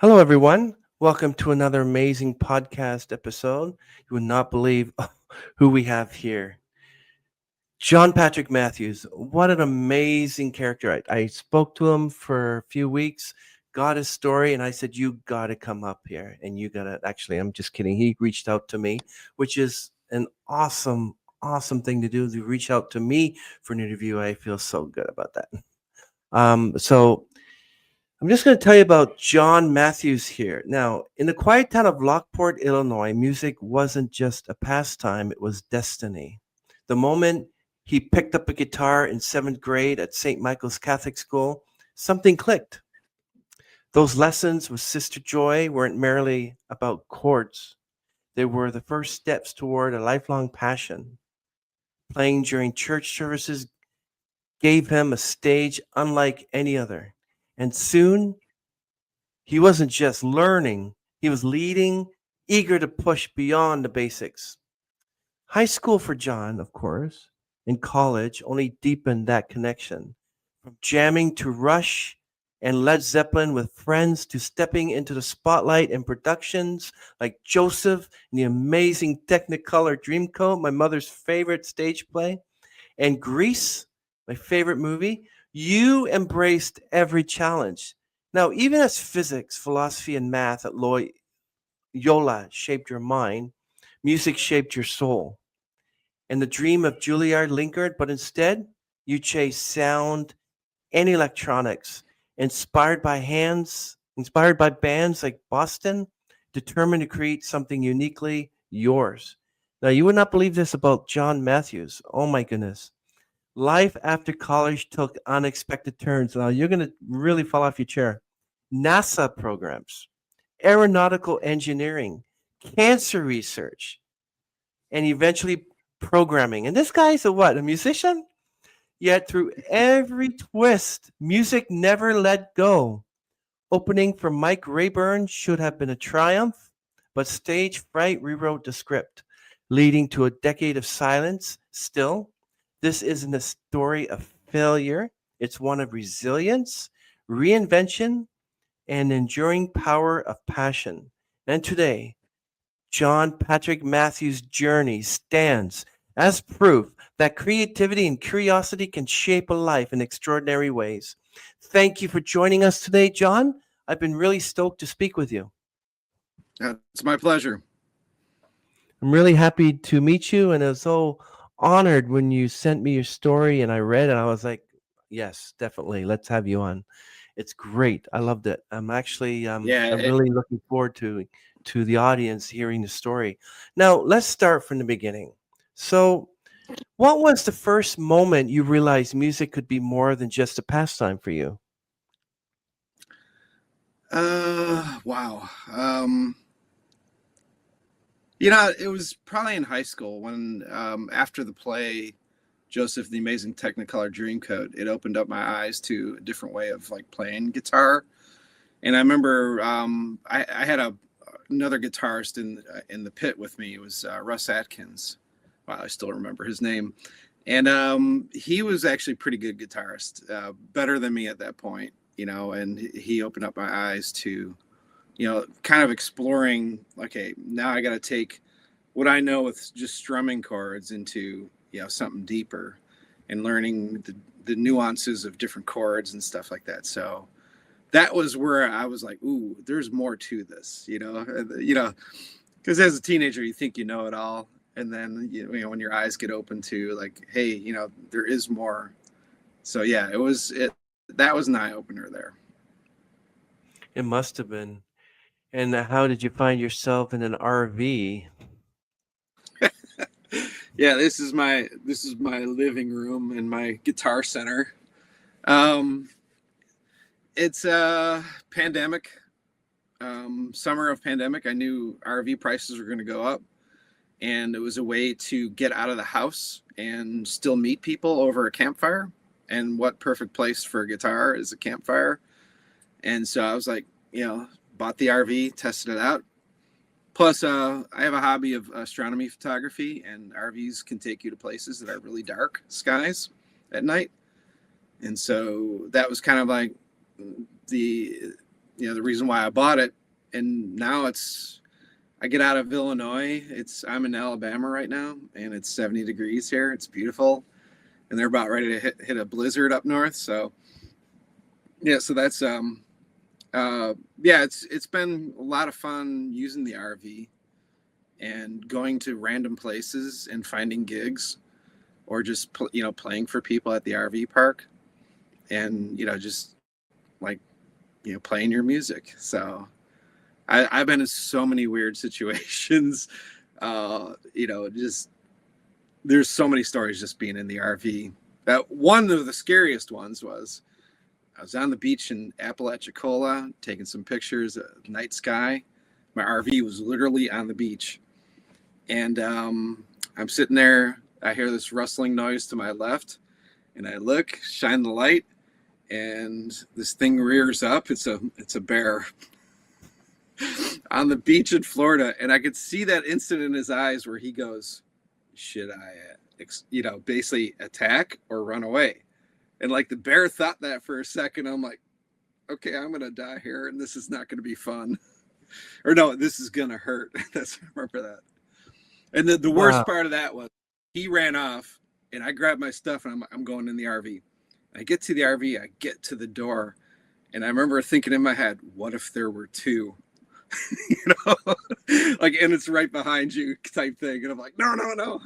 Hello, everyone. Welcome to another amazing podcast episode. You would not believe who we have here. John Patrick Matthews. What an amazing character. I spoke to him for a few weeks, got his story, and I said, you got to come up here. And you got to, actually, I'm just kidding. He reached out to me, which is an awesome thing to do, to reach out to me for an interview. I feel so good about that. So I'm just going to tell you about John Matthews here. Now, in the quiet town of Lockport, Illinois, music wasn't just a pastime, it was destiny. The moment he picked up a guitar in seventh grade at St. Michael's Catholic School, something clicked. Those lessons with Sister Joy weren't merely about chords, they were the first steps toward a lifelong passion. Playing during church services gave him a stage unlike any other. And soon he wasn't just learning, he was leading, eager to push beyond the basics. High school for John, of course, and college only deepened that connection. From jamming to Rush and Led Zeppelin with friends to stepping into the spotlight in productions like Joseph and the amazing Technicolor Dreamcoat, my mother's favorite stage play, and Grease, my favorite movie, you embraced every challenge. Now, even as physics, philosophy, and math at Loyola shaped your mind, music shaped your soul. And the dream of Julliard lingered, but instead, you chased sound and electronics, inspired by bands like Boston, determined to create something uniquely yours. Now, you would not believe this about John Matthews. Oh my goodness. Life after college took unexpected turns. Now you're going to really fall off your chair. NASA programs, aeronautical engineering, cancer research, and eventually programming. And this guy's a what? A musician? Yet through every twist, music never let go. Opening for Mike Rayburn should have been a triumph, but stage fright rewrote the script, leading to a decade of silence. Still, this isn't a story of failure, it's one of resilience, reinvention, and enduring power of passion. And today, John Patrick Matthews' journey stands as proof that creativity and curiosity can shape a life in extraordinary ways. Thank you for joining us today, John. I've been really stoked to speak with you. It's my pleasure. I'm really happy to meet you, and I was so honored when you sent me your story and I read it. I was like, yes, definitely. Let's have you on. It's great. I loved it. Yeah, I'm really looking forward to the audience hearing the story. Now, let's start from the beginning. So, what was the first moment you realized music could be more than just a pastime for you? wow. It was probably in high school when, after the play, Joseph the Amazing Technicolor Dreamcoat, it opened up my eyes to a different way of like playing guitar. And I remember I had another guitarist in the pit with me. It was Russ Atkins. Wow, I still remember his name. And he was actually a pretty good guitarist, better than me at that point, and he opened up my eyes to, kind of exploring, okay, now I got to take what I know with just strumming chords into, something deeper and learning the nuances of different chords and stuff like that. So that was where I was like, ooh, there's more to this, because as a teenager, you think you know it all. And then, when your eyes get open to like, hey, there is more. So yeah, that was an eye opener there. It must have been. And how did you find yourself in an RV? Yeah, this is my living room and my guitar center. Um, it's a pandemic, summer of pandemic. I knew RV prices were going to go up, and it was a way to get out of the house and still meet people over a campfire. And what perfect place for a guitar is a campfire. And so I was like, bought the RV, tested it out. Plus, I have a hobby of astronomy photography, and RVs can take you to places that are really dark skies at night. And so that was kind of like the the reason why I bought it. And now I get out of Illinois. I'm in Alabama right now, and it's 70 degrees here. It's beautiful, and they're about ready to hit a blizzard up north. So yeah, so that's it's been a lot of fun using the RV and going to random places and finding gigs, or just playing for people at the RV park, and just like playing your music. So I've been in so many weird situations. Just there's so many stories just being in the RV. That one of the scariest ones was I was on the beach in Apalachicola taking some pictures of night sky. My RV was literally on the beach, and I'm sitting there. I hear this rustling noise to my left, and I look, shine the light, and this thing rears up. It's a bear on the beach in Florida, and I could see that instant in his eyes where he goes, should I basically attack or run away? And like the bear thought that for a second. I'm like, okay, I'm gonna die here, and this is not gonna be fun. Or no, this is gonna hurt. I remember that. And the worst part of that was he ran off, and I grabbed my stuff, and I'm going in the RV. I get to the RV, I get to the door, and I remember thinking in my head, what if there were two? And it's right behind you type thing. And I'm like, no.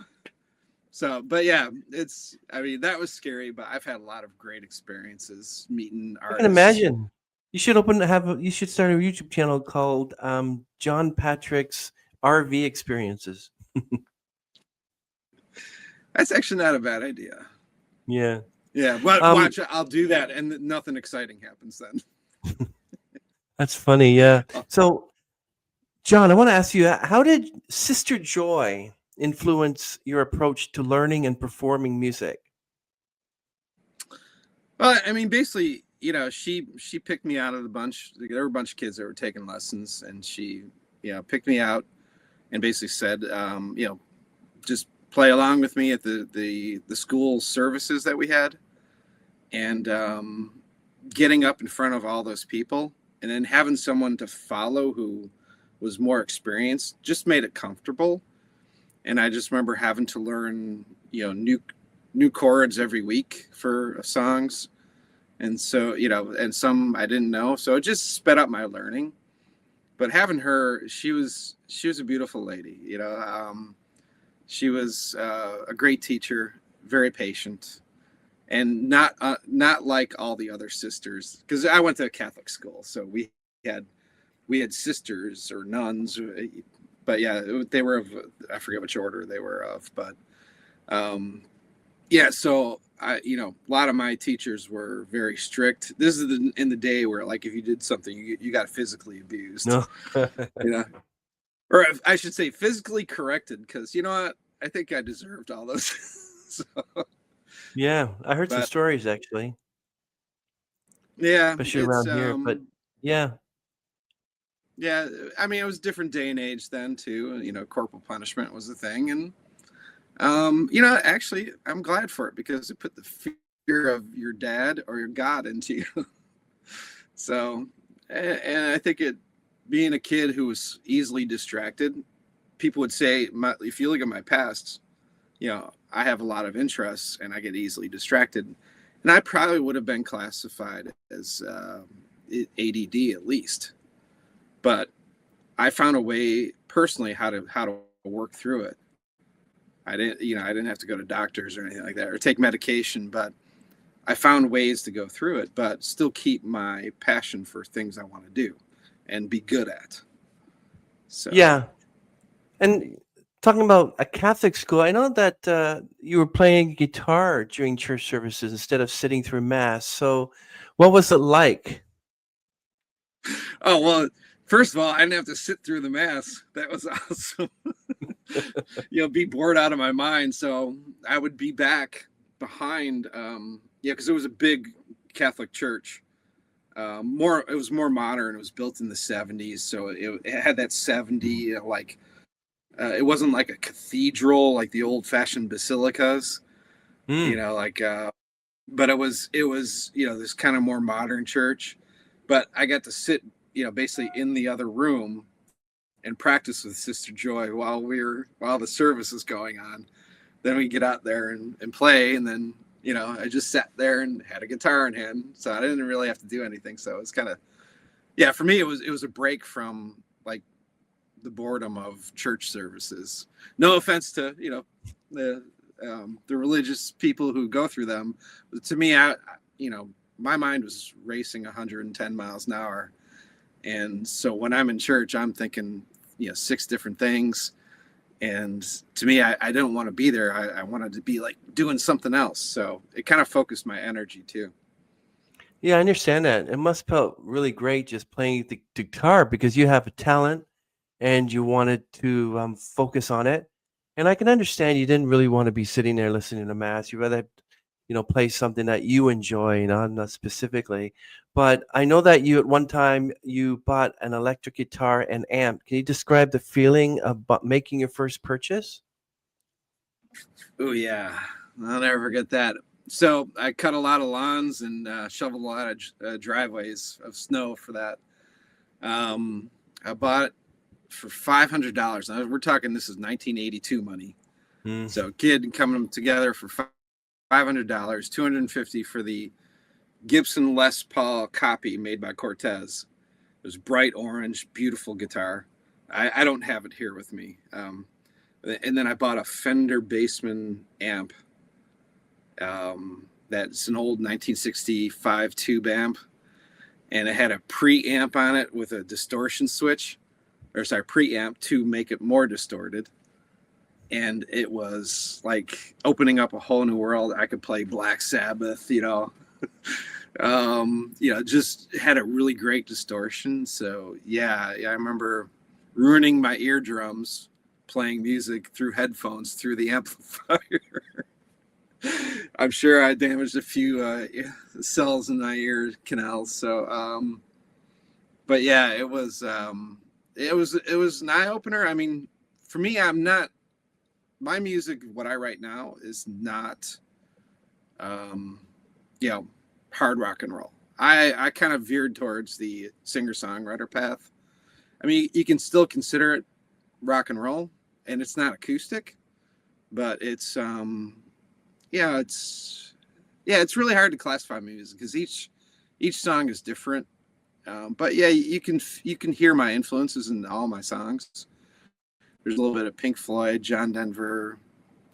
So, but yeah, that was scary, but I've had a lot of great experiences meeting artists. I can imagine. You should you should start a YouTube channel called John Patrick's RV Experiences. That's actually not a bad idea. Yeah. Yeah, but watch, I'll do that, and nothing exciting happens then. That's funny, yeah. So, John, I want to ask you, how did Sister Joy influence your approach to learning and performing music? Well, I mean, basically, she picked me out of the bunch. There were a bunch of kids that were taking lessons, and she, picked me out and basically said, just play along with me at the school services that we had, and getting up in front of all those people, and then having someone to follow who was more experienced just made it comfortable. And I just remember having to learn, new chords every week for songs. And so, and some I didn't know. So it just sped up my learning. But having her, she was a beautiful lady. She was a great teacher, very patient, and not like all the other sisters. Because I went to a Catholic school, so we had sisters or nuns. But yeah, they were of, I forget which order they were of, but so a lot of my teachers were very strict. This is in the day where, like, if you did something, you got physically abused. No. Or I should say physically corrected, because you know what? I think I deserved all those. So, yeah, I heard some stories actually. Yeah, especially around here, but yeah. Yeah, I mean, it was a different day and age then too. Corporal punishment was a thing, and actually, I'm glad for it, because it put the fear of your dad or your God into you. So, and I think being a kid who was easily distracted, people would say, if you look at my past, I have a lot of interests and I get easily distracted, and I probably would have been classified as ADD at least. But I found a way personally how to work through it. I didn't have to go to doctors or anything like that, or take medication, but I found ways to go through it, but still keep my passion for things I want to do and be good at. So yeah. And talking about a Catholic school, I know that you were playing guitar during church services instead of sitting through mass. So what was it like? Oh, well, first of all, I didn't have to sit through the mass. That was awesome. Be bored out of my mind. So I would be back behind, because it was a big Catholic church. It was more modern. It was built in the 70s, so it had that 70, it wasn't like a cathedral like the old-fashioned basilicas, but it was this kind of more modern church. But I got to sit basically in the other room and practice with Sister Joy while the service is going on. Then we get out there and play, and then I just sat there and had a guitar in hand, so I didn't really have to do anything. So it's kind of, yeah, for me it was a break from like the boredom of church services. No offense to the religious people who go through them, but to me, my mind was racing 110 miles an hour, and so when I'm in church, I'm thinking 6 different things. And to me, I didn't want to be there. I wanted to be like doing something else. So it kind of focused my energy too. Yeah, I understand that. It must felt really great just playing the guitar because you have a talent and you wanted to focus on it. And I can understand you didn't really want to be sitting there listening to mass. You rather, play something that you enjoy, not specifically. But I know that you at one time you bought an electric guitar and amp. Can you describe the feeling of making your first purchase? Oh yeah, I'll never forget that. So I cut a lot of lawns and shoveled a lot of driveways of snow for that. I bought it for $500. Now we're talking, this is 1982 money. Mm. So kid coming together for $500, $250 for the Gibson Les Paul copy made by Cortez. It was bright orange, beautiful guitar. I don't have it here with me. And then I bought a Fender Bassman amp. That's an old 1965 tube amp, and it had a preamp on it with a distortion switch, preamp to make it more distorted. And it was like opening up a whole new world. I could play Black Sabbath, just had a really great distortion. So yeah, I remember ruining my eardrums playing music through headphones through the amplifier. I'm sure I damaged a few cells in my ear canals. So, but yeah, it was an eye opener. I mean, for me, my music, what I write now is not, hard rock and roll. I kind of veered towards the singer-songwriter path. I mean, you can still consider it rock and roll, and it's not acoustic, but it's it's really hard to classify music because each song is different. But yeah, you can hear my influences in all my songs. There's a little bit of Pink Floyd, John Denver,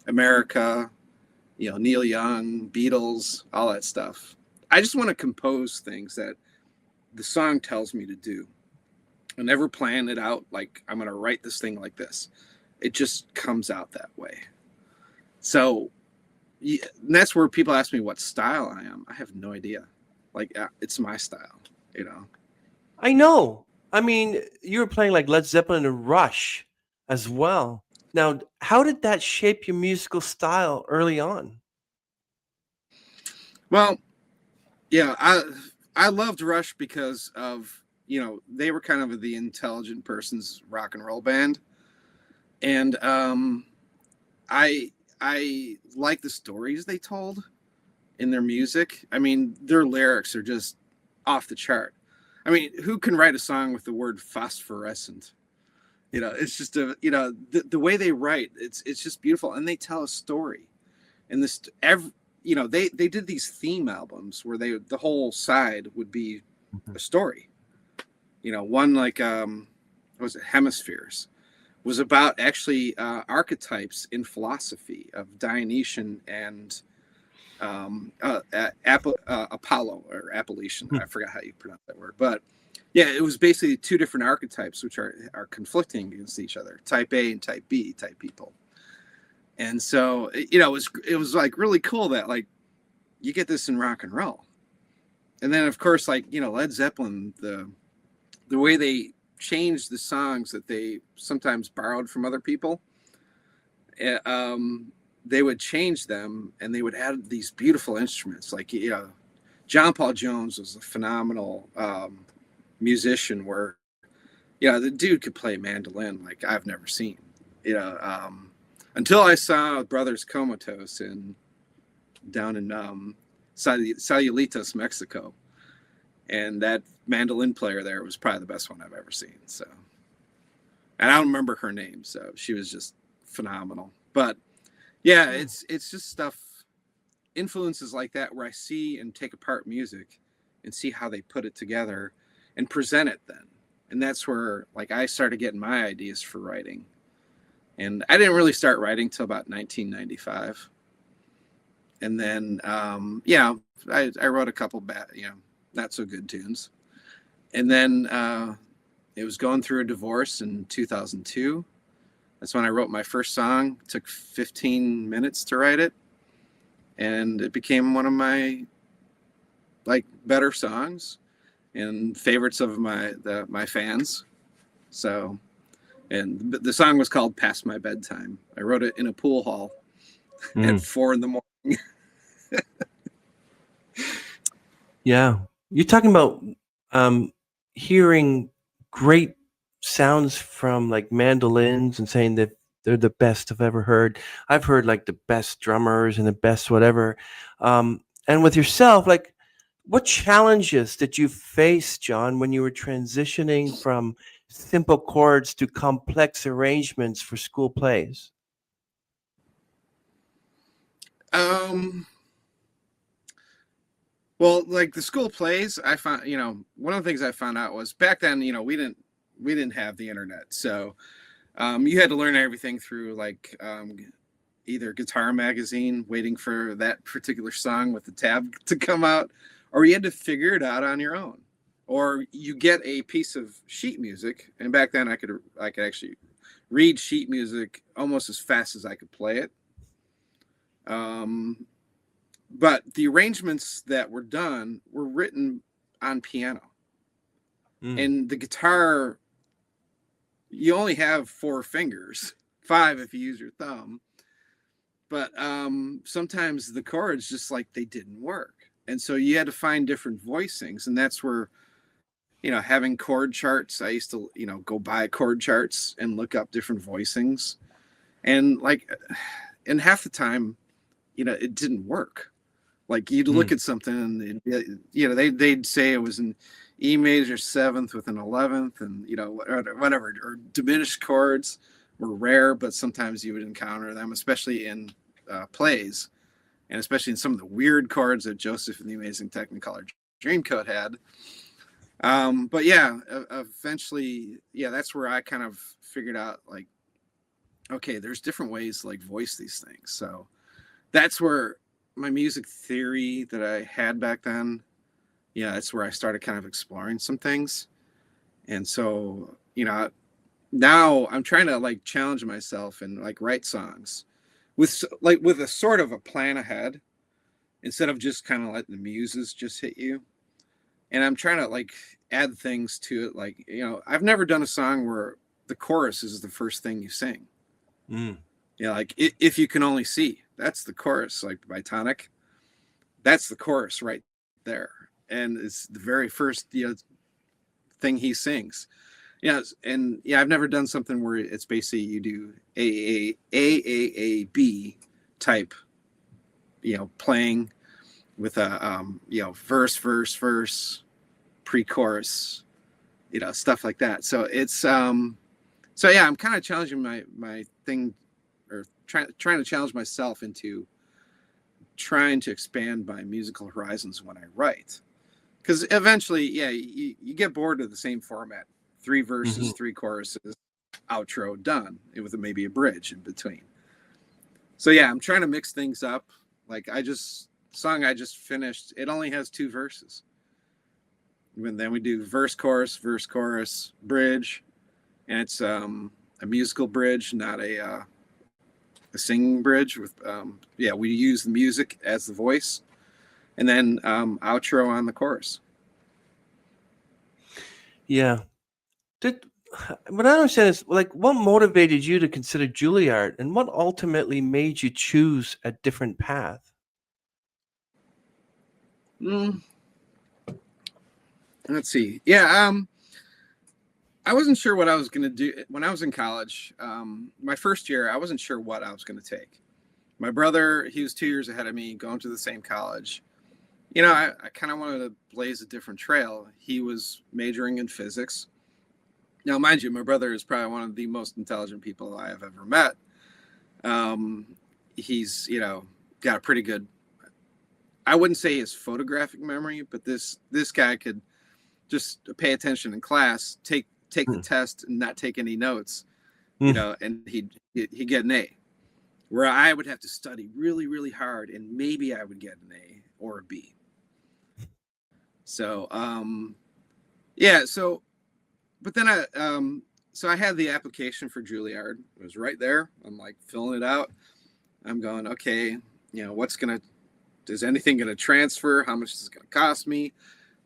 America, Neil Young, Beatles, all that stuff. I just want to compose things that the song tells me to do. I never plan it out like I'm going to write this thing like this. It just comes out that way. So that's where people ask me what style I am. I have no idea. Like, it's my style, I know. I mean, you were playing like Led Zeppelin and Rush as well. Now, how did that shape your musical style early on? Well, yeah, I loved Rush because of, they were kind of the intelligent person's rock and roll band. And I like the stories they told in their music. I mean, their lyrics are just off the chart. I mean, who can write a song with the word phosphorescent? It's just the way they write, it's just beautiful, and they tell a story. And they did these theme albums where the whole side would be a story. One like what was it, Hemispheres, was about actually archetypes in philosophy of Dionysian and Apollo or Appalachian. I forgot how you pronounce that word, but yeah, it was basically 2 different archetypes which are conflicting against each other: type A and type B type people. And so it was like really cool that like you get this in rock and roll. And then of course, like Led Zeppelin, the way they changed the songs that they sometimes borrowed from other people, they would change them and they would add these beautiful instruments. Like, John Paul Jones was a phenomenal musician where, the dude could play mandolin like I've never seen, until I saw Brothers Comatose down in Salulitos, Mexico. And that mandolin player there was probably the best one I've ever seen. So, and I don't remember her name, so she was just phenomenal. But yeah, it's just stuff, influences like that where I see and take apart music and see how they put it together and present it then. And that's where like I started getting my ideas for writing. And I didn't really start writing till about 1995. And then, I wrote a couple bad, not so good tunes. And then it was going through a divorce in 2002. That's when I wrote my first song. It took 15 minutes to write it. And it became one of my like better songs and favorites of my fans. So, and the song was called Past My Bedtime. I wrote it in a pool hall at 4 a.m. Yeah. You're talking about hearing great sounds from like mandolins and saying that they're the best I've ever heard. I've heard like the best drummers and the best whatever. And with yourself, like what challenges did you face, John, when you were transitioning from simple chords to complex arrangements for school plays? Well, like the school plays, I found, one of the things I found out was back then, we didn't have the internet. So you had to learn everything through like either Guitar Magazine, waiting for that particular song with the tab to come out, or you had to figure it out on your own. Or you get a piece of sheet music, and back then I could actually read sheet music almost as fast as I could play it. But the arrangements that were done were written on piano. And the guitar, you only have 4 fingers, 5 if you use your thumb. But sometimes the chords just like they didn't work. And so you had to find different voicings. And that's where, having chord charts, I used to, go buy chord charts and look up different voicings. And and half the time, it didn't work. Like you'd look at something and they'd say it was an E major 7th with an 11th, and whatever, or diminished chords were rare, but sometimes you would encounter them, especially in plays, and especially in some of the weird chords that Joseph and the Amazing Technicolor Dreamcoat had. But yeah, eventually, that's where I kind of figured out like, okay, there's different ways to like voice these things. So that's where my music theory that I had back then, that's where I started kind of exploring some things. And so, now I'm trying to like challenge myself and like write songs with a sort of a plan ahead, instead of just kind of letting the muses just hit you. And I'm trying to like add things to it. Like, I've never done a song where the chorus is the first thing you sing. Like If You Can Only See, that's the chorus, like by Tonic. That's the chorus right there. And it's the very first thing he sings. And I've never done something where it's basically you do A type, playing with a verse, pre-chorus, stuff like that. So it's I'm kind of challenging my thing, or trying to challenge myself into trying to expand my musical horizons when I write. Because eventually, you get bored of the same format. 3 verses, 3 choruses, outro, done, with maybe a bridge in between. So I'm trying to mix things up. Like song I just finished, it only has 2 verses. And then we do verse, chorus, bridge. And it's a musical bridge, not a singing bridge. With we use the music as the voice. And then outro on the chorus. Yeah. What I understand is like what motivated you to consider Julliard, and what ultimately made you choose a different path? Let's see. I wasn't sure what I was going to do when I was in college. My first year, I wasn't sure what I was going to take. My brother, he was 2 years ahead of me, going to the same college. I kind of wanted to blaze a different trail. He was majoring in physics. Now, mind you, my brother is probably one of the most intelligent people I have ever met. He's, got a pretty good, I wouldn't say his photographic memory, but this guy could just pay attention in class, take the test and not take any notes, and he'd get an A. Where I would have to study really, really hard, and maybe I would get an A or a B. So, but then I had the application for Julliard. It was right there. I'm like filling it out. I'm going, okay, is anything going to transfer? How much is it going to cost me?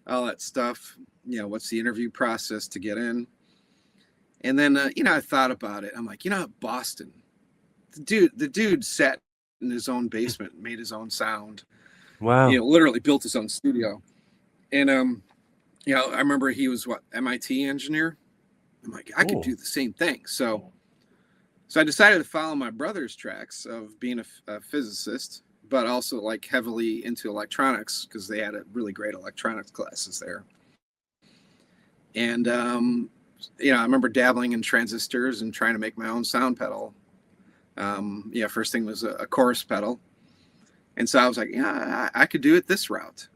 All that stuff. What's the interview process to get in? And then, I thought about it. I'm like, Boston, the dude sat in his own basement, made his own sound. Wow. Literally built his own studio. And, I remember he was MIT engineer. I'm like, I could do the same thing. So I decided to follow my brother's tracks of being a physicist, but also like heavily into electronics because they had a really great electronics classes there. And, I remember dabbling in transistors and trying to make my own sound pedal. First thing was a chorus pedal. And so I was like, I could do it this route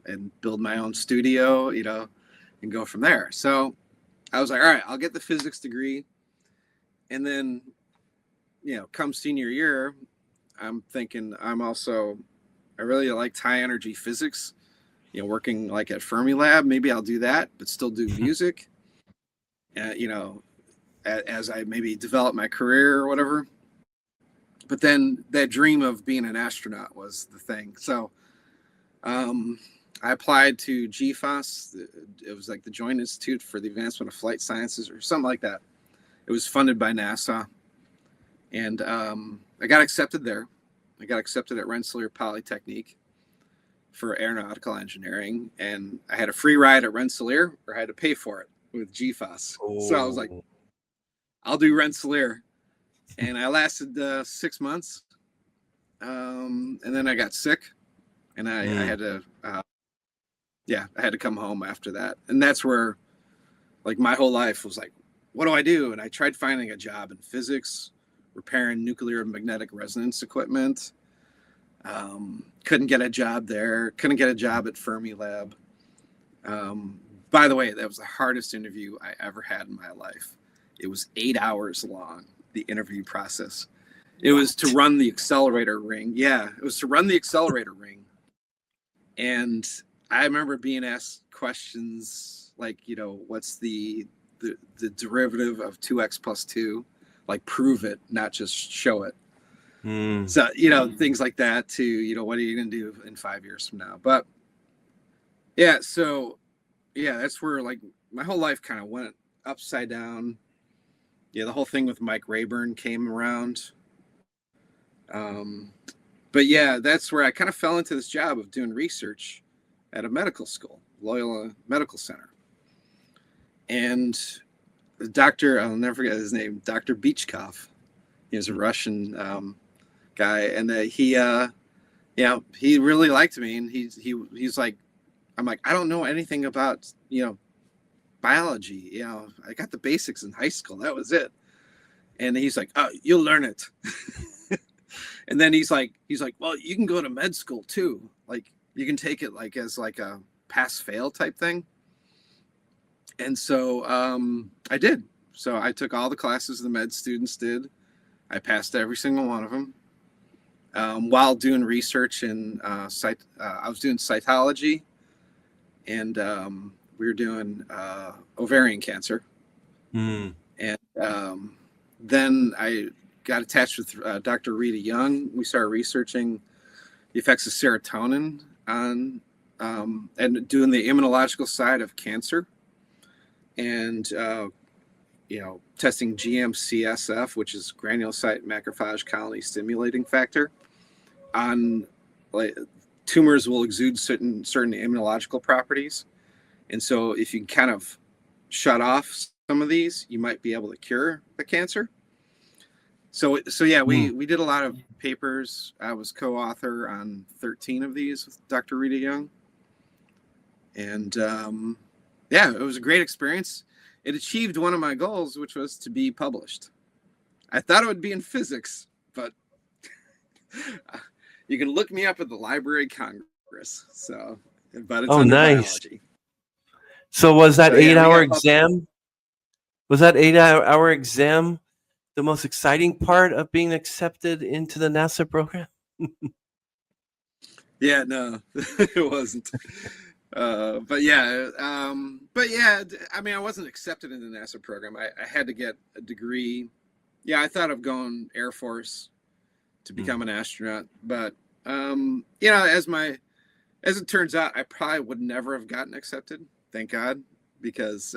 and build my own studio, and go from there. So I was like, all right, I'll get the physics degree. And then, come senior year, I'm thinking I really liked high energy physics, working like at Fermilab. Maybe I'll do that, but still do music, as I maybe develop my career or whatever. But then that dream of being an astronaut was the thing. So I applied to GFAS. It was like the Joint Institute for the Advancement of Flight Sciences or something like that. It was funded by NASA. And I got accepted there. I got accepted at Rensselaer Polytechnique for Aeronautical Engineering. And I had a free ride at Rensselaer, or I had to pay for it with GFAS. So I was like, I'll do Rensselaer. And I lasted 6 months. And then I got sick. And I had to, I had to come home after that. And that's where, like, my whole life was like, what do I do? And I tried finding a job in physics, repairing nuclear magnetic resonance equipment. Couldn't get a job there. Couldn't get a job at Fermilab. By the way, that was the hardest interview I ever had in my life. It was 8 hours long, the interview process. It was to run the accelerator ring. Yeah, it was to run the accelerator ring. And I remember being asked questions like, what's the derivative of 2x plus 2? Like, prove it, not just show it. So, things like that too, what are you going to do in 5 years from now? But yeah, so yeah, that's where like my whole life kind of went upside down. Yeah, the whole thing with Mike Rayburn came around. But yeah, that's where I kind of fell into this job of doing research at a medical school, Loyola Medical Center. And the doctor, I'll never forget his name, Dr. Beachkov. He was a Russian guy, and he really liked me. And he's like, I'm like, I don't know anything about biology. I got the basics in high school. That was it. And he's like, oh, you'll learn it. And then he's like, well, you can go to med school too. Like, you can take it like as like a pass fail type thing. And so I did. So I took all the classes the med students did. I passed every single one of them. While doing research in I was doing cytology, and we were doing ovarian cancer. And then I got attached with Dr. Rita Young. We started researching the effects of serotonin on and doing the immunological side of cancer, and testing GM-CSF, which is granulocyte macrophage colony stimulating factor, on like tumors will exude certain immunological properties, and so if you can kind of shut off some of these, you might be able to cure the cancer. So yeah, we did a lot of papers. I was co-author on 13 of these with Dr. Rita Young, and yeah, it was a great experience. It achieved one of my goals, which was to be published. I thought it would be in physics, but you can look me up at the Library of Congress. So, but it's under biology. So was that So, yeah, 8-hour exam? Was that 8-hour exam the most exciting part of being accepted into the NASA program? Yeah, no, it wasn't. But yeah, I mean, I wasn't accepted in the NASA program. I had to get a degree. Yeah, I thought of going Air Force to become an astronaut, but you know, as it turns out, I probably would never have gotten accepted. Thank God, because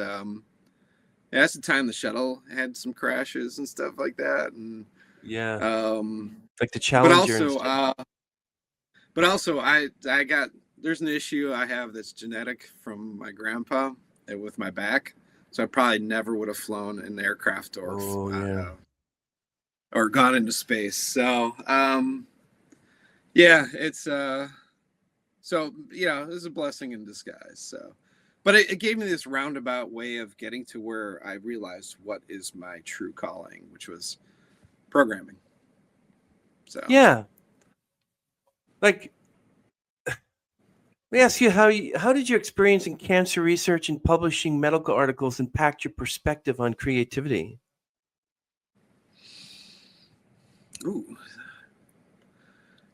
that's the time the shuttle had some crashes and stuff like that, and like the Challenger. But also, I got, there's an issue I have that's genetic from my grandpa with my back, so I probably never would have flown an aircraft or gone into space. So yeah, it's so you know, it was a blessing in disguise. So, but it gave me this roundabout way of getting to where I realized what is my true calling, which was programming. So yeah. Like, let me ask you, how did your experience in cancer research and publishing medical articles impact your perspective on creativity? Ooh.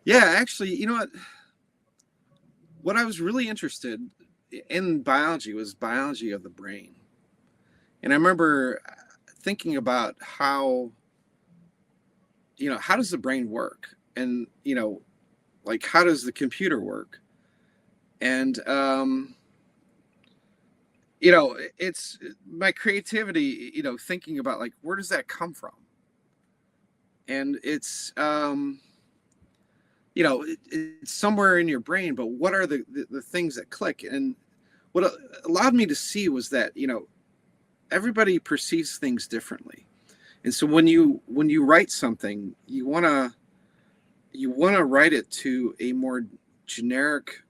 Yeah, actually, you know what? What I was really interested in biology was biology of the brain. And I remember thinking about how, you know, how does the brain work? And, you know, like, how does the computer work? And, you know, it's my creativity, you know, thinking about, like, where does that come from? And it's, you know, it's somewhere in your brain, but what are the things that click? And what allowed me to see was that, you know, everybody perceives things differently. And so when you write something, you want to write it to a more generic,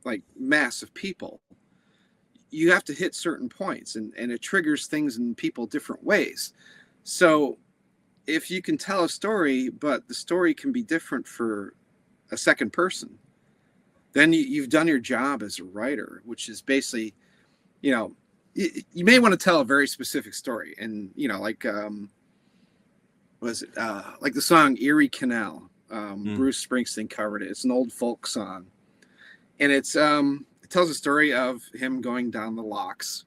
like, mass of people. You have to hit certain points, and it triggers things in people different ways. So if you can tell a story, but the story can be different for a second person, then you've done your job as a writer, which is basically, you know, you may want to tell a very specific story. And, you know, like, was it like the song Erie Canal? Bruce Springsteen covered it. It's an old folk song. And it tells a story of him going down the locks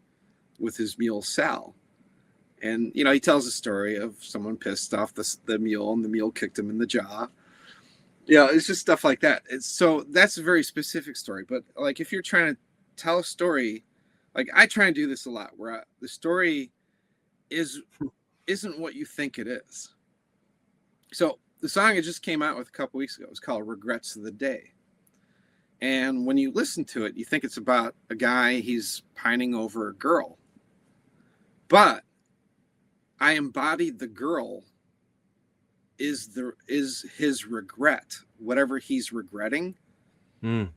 with his mule Sal. And, you know, he tells a story of someone pissed off the mule, and the mule kicked him in the jaw. Yeah, it's just stuff like that. So that's a very specific story. But, like, if you're trying to tell a story, like, I try and do this a lot, where the story isn't what you think it is. So the song I just came out with a couple weeks ago was called Regrets of the Day. And when you listen to it, you think it's about a guy, he's pining over a girl. But I embodied the girl is his regret, whatever he's regretting in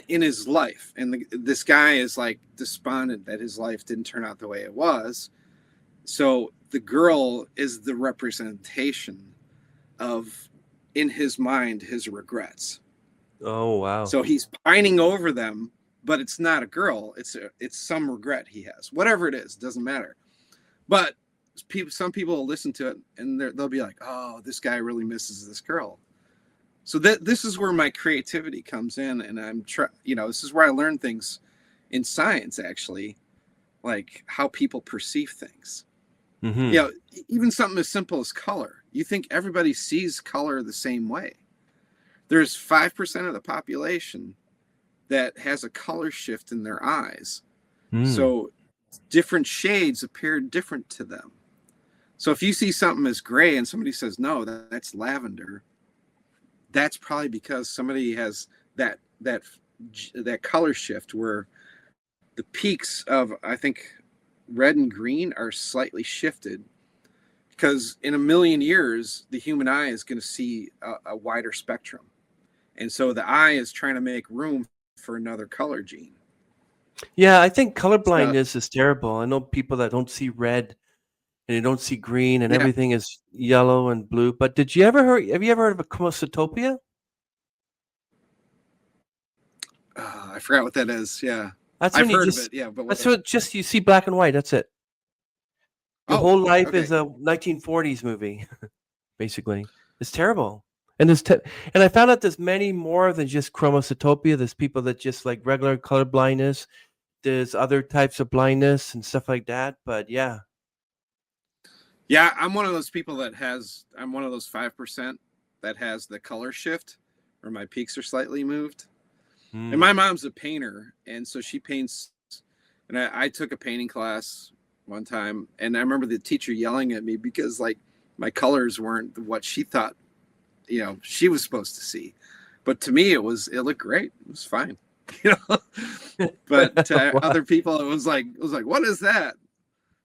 his life. And this guy is, like, despondent that his life didn't turn out the way it was. So the girl is the representation of, in his mind, his regrets. Oh, wow. So he's pining over them, but it's not a girl. It's some regret he has. Whatever it is, doesn't matter. But some people will listen to it, and they'll be like, oh, this guy really misses this girl. So this is where my creativity comes in, and you know, this is where I learn things in science, actually, like how people perceive things. You know, even something as simple as color. You think everybody sees color the same way. There's 5% of the population that has a color shift in their eyes. So different shades appear different to them. So if you see something as gray and somebody says, no, that's lavender, that's probably because somebody has that color shift where the peaks of, I think, red and green are slightly shifted because in a million years, the human eye is going to see a wider spectrum. And so the eye is trying to make room for another color gene. Yeah, I think color So, blindness is terrible. I know people that don't see red and they don't see green and yeah, everything is yellow and blue. But did you ever heard have you ever heard of a chromosotopia? I forgot what that is. Yeah. That's when I've you heard of just it. Yeah. But that's what? what just you see black and white. That's it. Your Oh, whole life okay. is a 1940s movie, basically. It's terrible. And and I found out there's many more than just chromosotopia. There's people that just like regular color blindness. There's other types of blindness and stuff like that. But yeah. Yeah. I'm one of those people I'm one of those 5% that has the color shift where my peaks are slightly moved. And Mm. my mom's a painter. And so she paints. And I took a painting class one time. And I remember the teacher yelling at me because like my colors weren't what she thought, she was supposed to see. But to me, it looked great. It was fine. you know but to Wow. other people it was like what is that?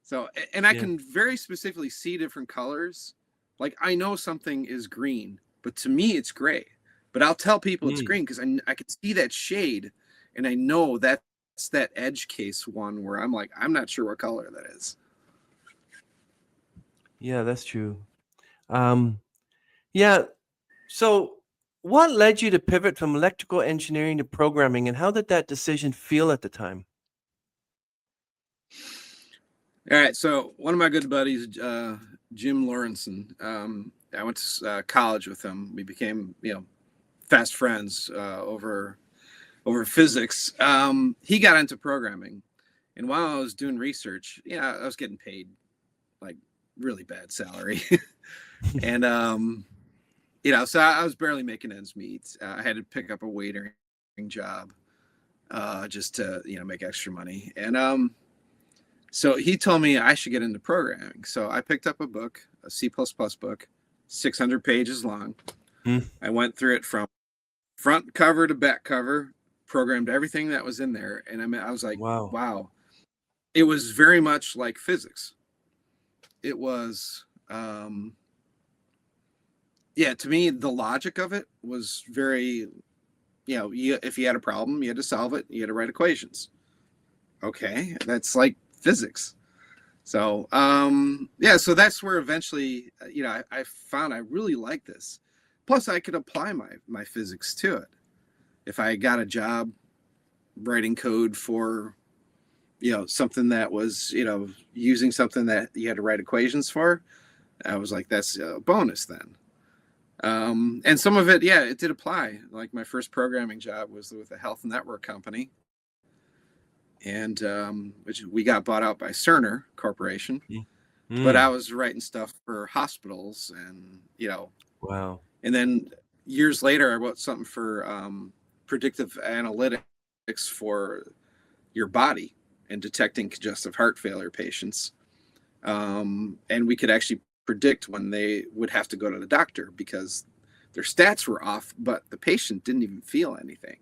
So, and I Yeah. can very specifically see different colors. Like I know something is green, but to me it's gray. But I'll tell people it's Mm. green because I can see that shade, and I know that's that edge case one where I'm like, I'm not sure what color that is. Yeah, that's true. Um, yeah. So, what led you to pivot from electrical engineering to programming, and how did that decision feel at the time? All right, so one of my good buddies, Jim Lawrenson, I went to college with him. We became, fast friends over physics. He got into programming, and while I was doing research, I was getting paid like really bad salary, and so I was barely making ends meet. I had to pick up a waitering job just to make extra money, and so he told me I should get into programming. So I picked up a book, a C++ book, 600 pages long. Mm. I went through it from front cover to back cover, programmed everything that was in there. And I was like, Wow. wow. It was very much like physics. It was, to me, the logic of it was very, if you had a problem, you had to solve it, you had to write equations. Okay, that's like physics. So, so that's where eventually, I found I really like this. Plus, I could apply my physics to it. If I got a job writing code for, something that was, using something that you had to write equations for, I was like, that's a bonus then. And some of it, it did apply. Like my first programming job was with a health network company. And which we got bought out by Cerner Corporation. Mm. But I Mm. was writing stuff for hospitals, and Wow. and then years later, I wrote something for predictive analytics for your body and detecting congestive heart failure patients. And we could actually predict when they would have to go to the doctor because their stats were off, but the patient didn't even feel anything.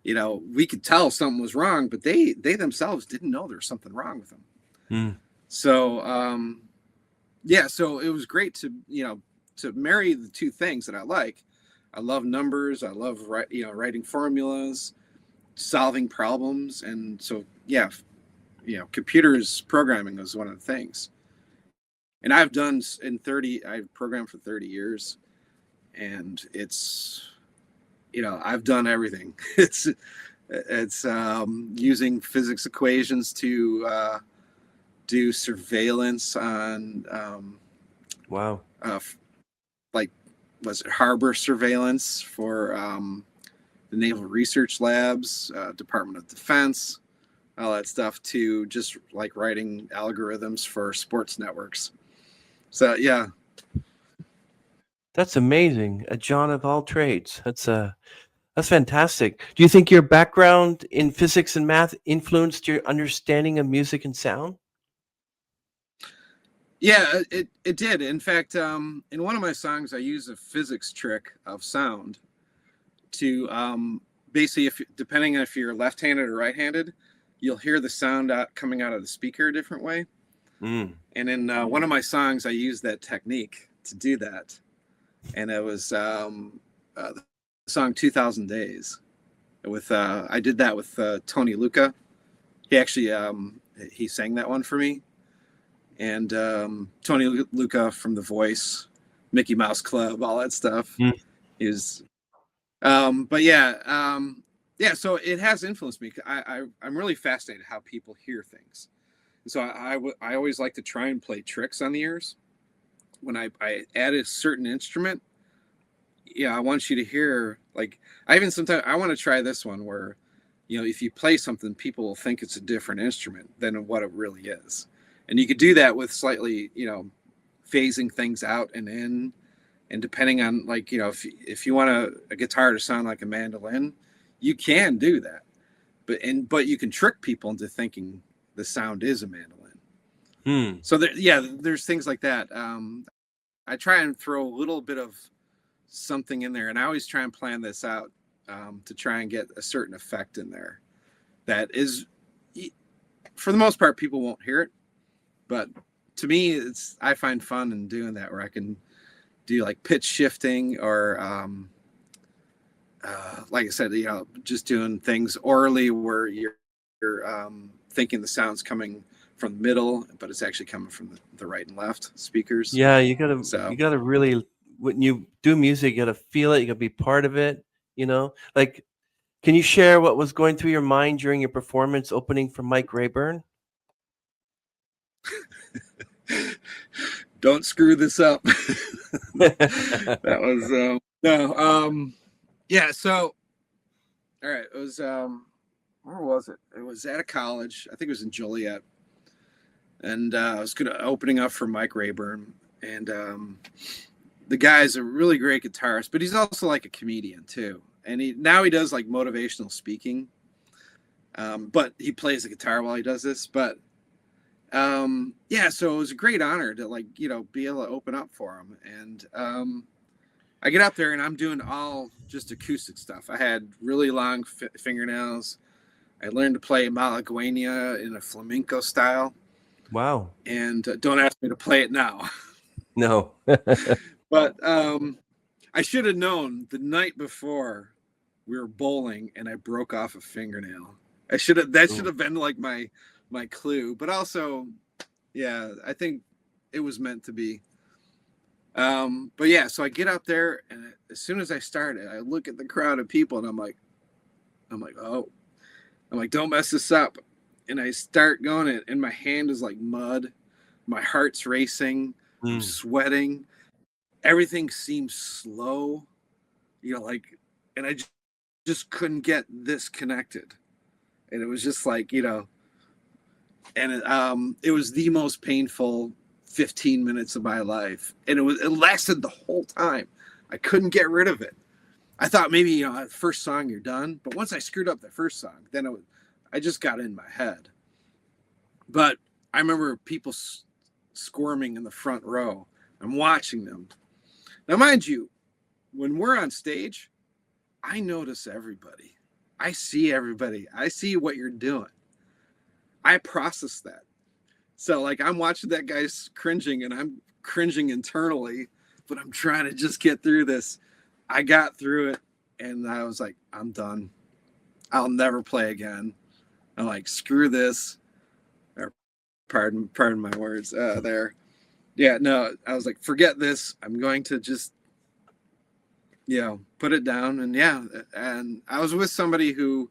We could tell something was wrong, but they themselves didn't know there was something wrong with them. Mm. So, so it was great to marry the two things that I like. I love numbers. I love writing formulas, solving problems, and so computers programming was one of the things. And I've programmed for 30 years, and it's I've done everything. It's using physics equations to do surveillance on Wow. like was it harbor surveillance for the Naval Research Labs, Department of Defense, all that stuff, to just like writing algorithms for sports networks. So yeah. That's amazing. A John of all trades. That's fantastic. Do you think your background in physics and math influenced your understanding of music and sound? Yeah, it did. In fact, in one of my songs, I use a physics trick of sound to basically, depending on if you're left-handed or right-handed, you'll hear the sound coming out of the speaker a different way. Mm. And in one of my songs, I used that technique to do that, and it was the song "2000 Days." With I did that with Tony Luca. He actually he sang that one for me, and Tony Luca from The Voice, Mickey Mouse Club, all that stuff. Mm. He was, but yeah, yeah. So it has influenced me. I'm really fascinated how people hear things. So I always like to try and play tricks on the ears. When I add a certain instrument, yeah, I want you to hear, like, I even sometimes I want to try this one where, if you play something, people will think it's a different instrument than what it really is. And you could do that with slightly, phasing things out and in, and depending on, like, if you want a guitar to sound like a mandolin, you can do that. But you can trick people into thinking the sound is a mandolin. Hmm. So there's things like that. I try and throw a little bit of something in there, and I always try and plan this out to try and get a certain effect in there that is, for the most part, people won't hear it, but to me, I find fun in doing that, where I can do like pitch shifting or like I said, just doing things orally where you're thinking the sound's coming from the middle, but it's actually coming from the right and left speakers. Yeah, you So gotta really, when you do music, you gotta feel it. You gotta be part of it. Like, can you share what was going through your mind during your performance opening for Mike Rayburn? don't screw this up. That was no. Yeah. So, all right. It was where was it? It was at a college. I think it was in Julliard, and I was opening up for Mike Rayburn, and the guy's a really great guitarist, but he's also like a comedian too. And he does like motivational speaking, but he plays the guitar while he does this. But yeah, so it was a great honor to, like, be able to open up for him. And I get up there and I'm doing all just acoustic stuff. I had really long fingernails. I learned to play malagueña in a flamenco style. Wow. And don't ask me to play it now. No. But I should have known the night before we were bowling and I broke off a fingernail. That should have been like my clue. But also, yeah, I think it was meant to be. But yeah, so I get up there, and as soon as I started, I look at the crowd of people, and I'm like, don't mess this up. And I start going, and my hand is like mud. My heart's racing. I'm sweating. Everything seems slow, and I just couldn't get this connected. And it was just like, and it was the most painful 15 minutes of my life, and it lasted the whole time. I couldn't get rid of it. I thought maybe the first song you're done, but once I screwed up the first song, then I just got in my head. But I remember people squirming in the front row. I'm watching them. Now, mind you, when we're on stage, I notice everybody. I see everybody. I see what you're doing. I process that. So, like, I'm watching that guy's cringing, and I'm cringing internally, but I'm trying to just get through this. I got through it, and I was like, I'm done. I'll never play again. I'm like, screw this. Or pardon my words there. Yeah, no, I was like, forget this. I'm going to just, put it down. And yeah, and I was with somebody who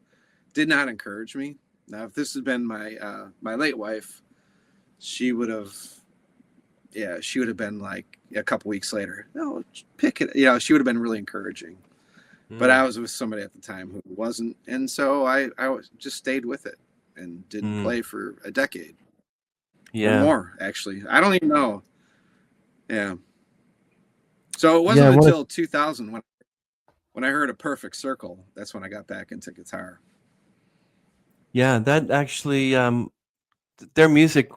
did not encourage me. Now, if this had been my late wife, she would have been like a couple weeks later, no, pick it. She would have been really encouraging. But I was with somebody at the time who wasn't. And so I just stayed with it and didn't play for a decade. Yeah. Or more, actually. I don't even know. Yeah. So it wasn't until 2000 when I heard A Perfect Circle, that's when I got back into guitar. Yeah, that actually, their music,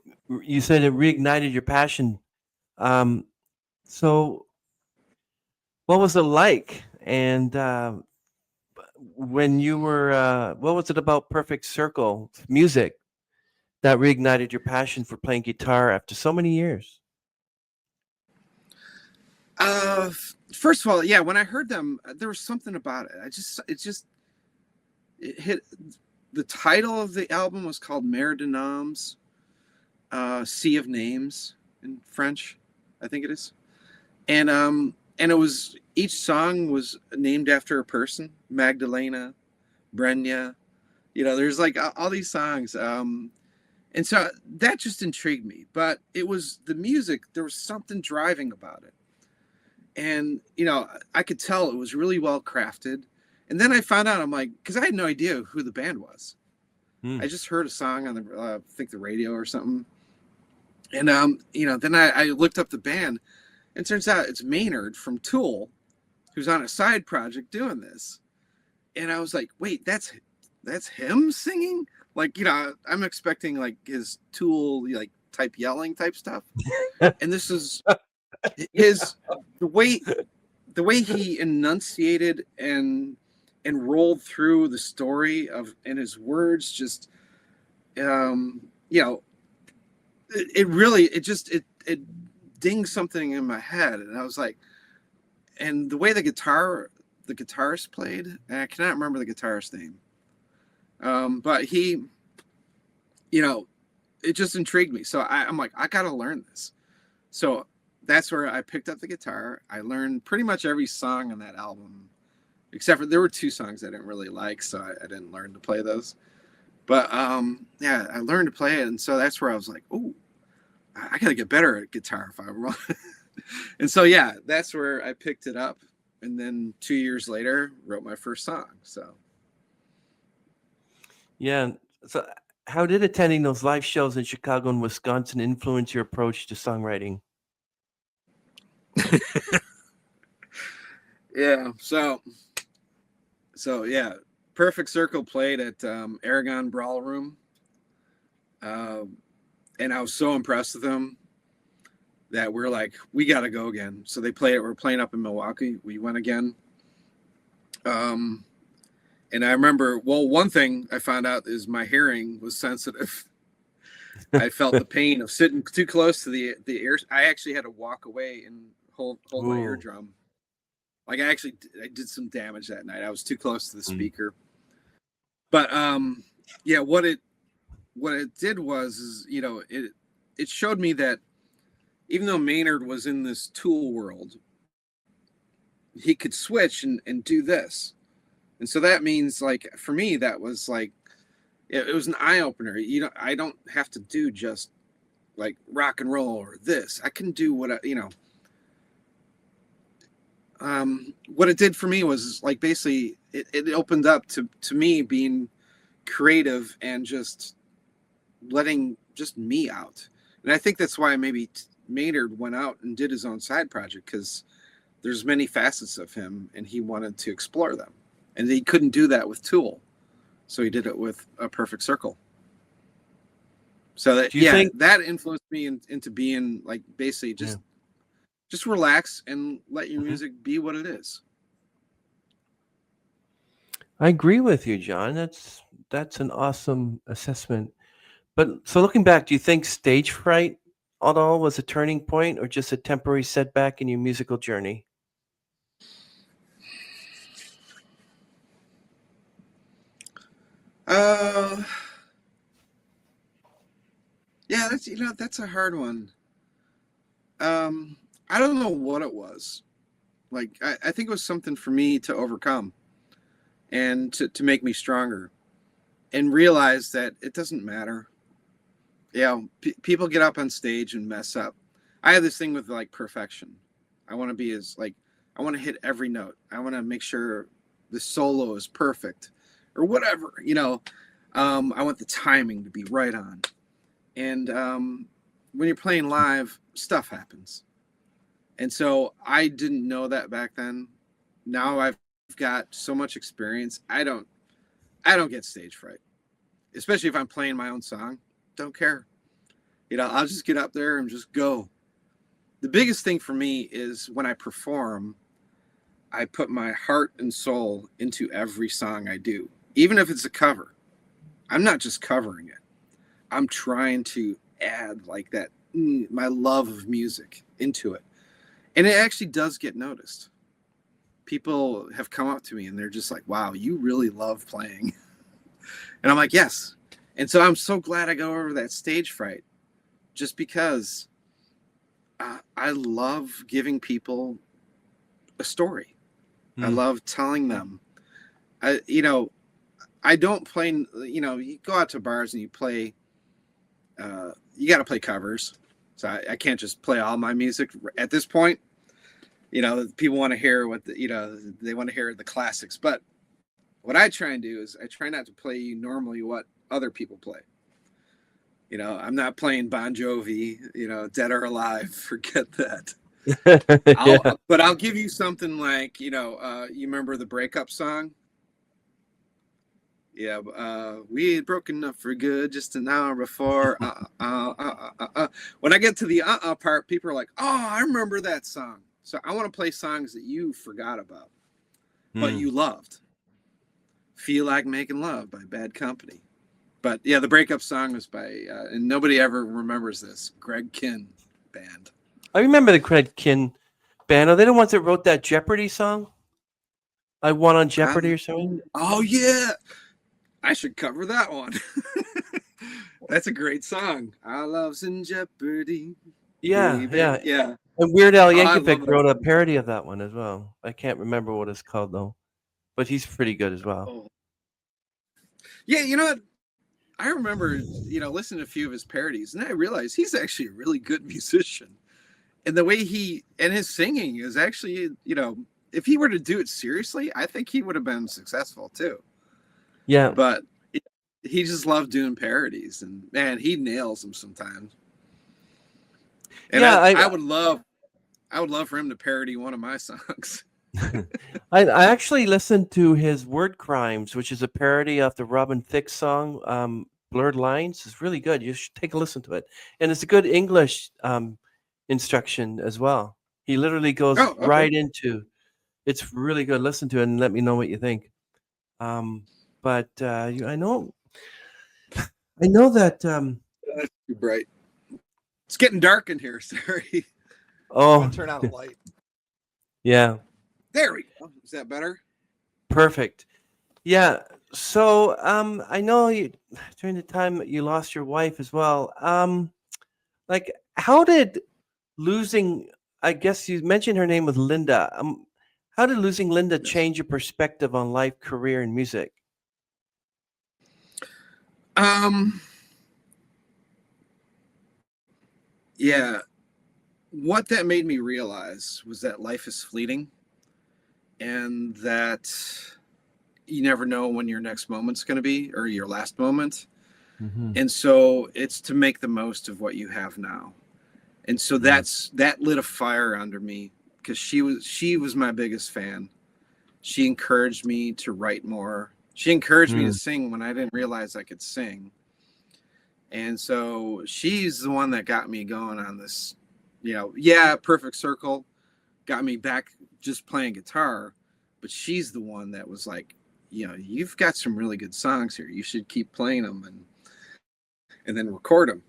you said it reignited your passion. So what was it like? And when you were, what was it about Perfect Circle music that reignited your passion for playing guitar after so many years? First of all, yeah, when I heard them, there was something about it. It hit. The title of the album was called Mer de Noms, Sea of Names in French, I think it is. And it was, each song was named after a person: Magdalena, Brenya. There's like all these songs. And so that just intrigued me. But it was the music. There was something driving about it. And I could tell it was really well crafted. And then I found out, I'm like, because I had no idea who the band was. I just heard a song on the I think the radio or something. And then I looked up the band, and it turns out it's Maynard from Tool, who's on a side project doing this. And I was like, wait, that's him singing? Like, I'm expecting like his Tool like type yelling type stuff. And this is the way he enunciated and rolled through the story and his words just it dinged something in my head. And I was like, and the way the guitarist played, and I cannot remember the guitarist's name, but he, it just intrigued me. So I'm like, I gotta learn this. So that's where I picked up the guitar. I learned pretty much every song on that album, except for there were 2 songs I didn't really like, so I didn't learn to play those. But yeah, I learned to play it, and so that's where I was like, oh, I gotta get better at guitar if I want. And so yeah, that's where I picked it up, and then 2 years later, wrote my first song. So Yeah. So, how did attending those live shows in Chicago and Wisconsin influence your approach to songwriting? yeah, so yeah, Perfect Circle played at Aragon Brawl Room, and I was so impressed with them that we're like, we got to go again. So they played it. We're playing up in Milwaukee. We went again. And I remember, well, one thing I found out is my hearing was sensitive. I felt the pain of sitting too close to the ear. I actually had to walk away and hold my eardrum. Like I did some damage that night. I was too close to the speaker. But yeah, what it did was it showed me that even though Maynard was in this Tool world, he could switch and do this. And so that means, like, for me, that was like, it was an eye opener. I don't have to do just like rock and roll or this. I can do what what it did for me was like, basically it opened up to me being creative and just letting just me out. And I think that's why maybe Maynard went out and did his own side project, because there's many facets of him and he wanted to explore them, and he couldn't do that with Tool, so he did it with A Perfect Circle. So that that influenced me into being like, basically just relax and let your music be what it is. I agree with you, John. That's an awesome assessment. But so looking back, do you think stage fright at all was a turning point or just a temporary setback in your musical journey? Yeah, that's a hard one. I don't know what it was. Like I think it was something for me to overcome and to make me stronger, and realize that it doesn't matter. People get up on stage and mess up. I have this thing with like perfection. I want to be I want to hit every note. I want to make sure the solo is perfect or whatever, I want the timing to be right on. And when you're playing live, stuff happens. And so I didn't know that back then. Now I've got so much experience. I don't get stage fright, especially if I'm playing my own song. Don't care. I'll just get up there and just go. The biggest thing for me is when I perform, I put my heart and soul into every song I do, even if it's a cover. I'm not just covering it. I'm trying to add like that, my love of music into it. And it actually does get noticed. People have come up to me and they're just like, wow, you really love playing. And I'm like, yes. And so I'm so glad I got over that stage fright, just because I love giving people a story. I love telling them. I don't play, you go out to bars and you play, you got to play covers. So I can't just play all my music at this point. People want to hear they want to hear the classics. But what I try and do is I try not to play normally what other people play. I'm not playing Bon Jovi, Dead or Alive. Forget that. Yeah. But I'll give you something like, you remember the breakup song? Yeah, we had broken up for good just an hour before. When I get to the part, people are like, oh, I remember that song. So I want to play songs that you forgot about, but you loved. Feel Like Making Love by Bad Company. But yeah, the breakup song was by, and nobody ever remembers this, Greg Kinn Band. I remember the Greg Kinn Band. Are they the ones that wrote that Jeopardy song? I Won on Jeopardy or something? Oh, yeah. I should cover that one. That's a great song. Our love's in jeopardy. Yeah, Baby. yeah. Yeah. And Weird Al I love Yankovic that wrote a song. parody of that one as well. I can't remember what it's called though, but he's pretty good as well. Oh. Yeah, you know what? I remember, listening to a few of his parodies, and I realized he's actually a really good musician. And the way his singing is actually, if he were to do it seriously, I think he would have been successful too. Yeah. But he just loved doing parodies, and man, he nails them sometimes. And yeah, I would love for him to parody one of my songs. I actually listened to his Word Crimes, which is a parody of the Robin Thicke song, Blurred Lines. It's really good. You should take a listen to it. And it's a good English instruction as well. He literally goes right into it's really good. Listen to it and let me know what you think. But I know that That's too bright. It's getting dark in here. Sorry. oh Turn out a light. Yeah. There we go. Is that better? Perfect. Yeah. So I know you during the time you lost your wife as well. Like how did losing I guess you mentioned her name was Linda. How did losing Linda change your perspective on life, career, and music? Yeah. What that made me realize was that life is fleeting, and that you never know when your next moment's going to be, or your last moment. Mm-hmm. And so it's to make the most of what you have now. And so that lit a fire under me, because she was my biggest fan. She encouraged me to write more. She encouraged me to sing when I didn't realize I could sing. And so she's the one that got me going on this, Perfect Circle got me back just playing guitar. But she's the one that was like, you've got some really good songs here. You should keep playing them and then record them.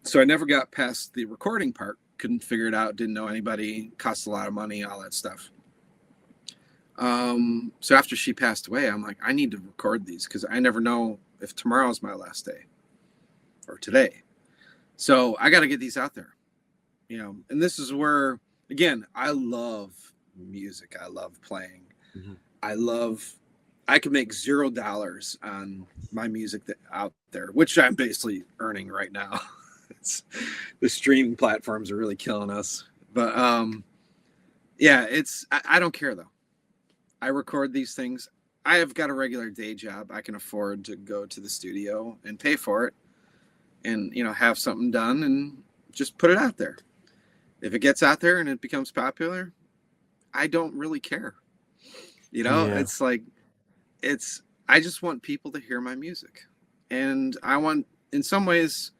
So I never got past the recording part. Couldn't figure it out. Didn't know anybody. Cost a lot of money. All that stuff. So after she passed away, I'm like, I need to record these, because I never know if tomorrow's my last day or today. So I got to get these out there, and this is where, again, I love music. I love playing. Mm-hmm. I can make $0 on my music out there, which I'm basically earning right now. The streaming platforms are really killing us. But I don't care though. I record these things. I have got a regular day job. I can afford to go to the studio and pay for it, and have something done and just put it out there. If it gets out there and it becomes popular, I don't really care. It's like, I just want people to hear my music. And I want, in some ways,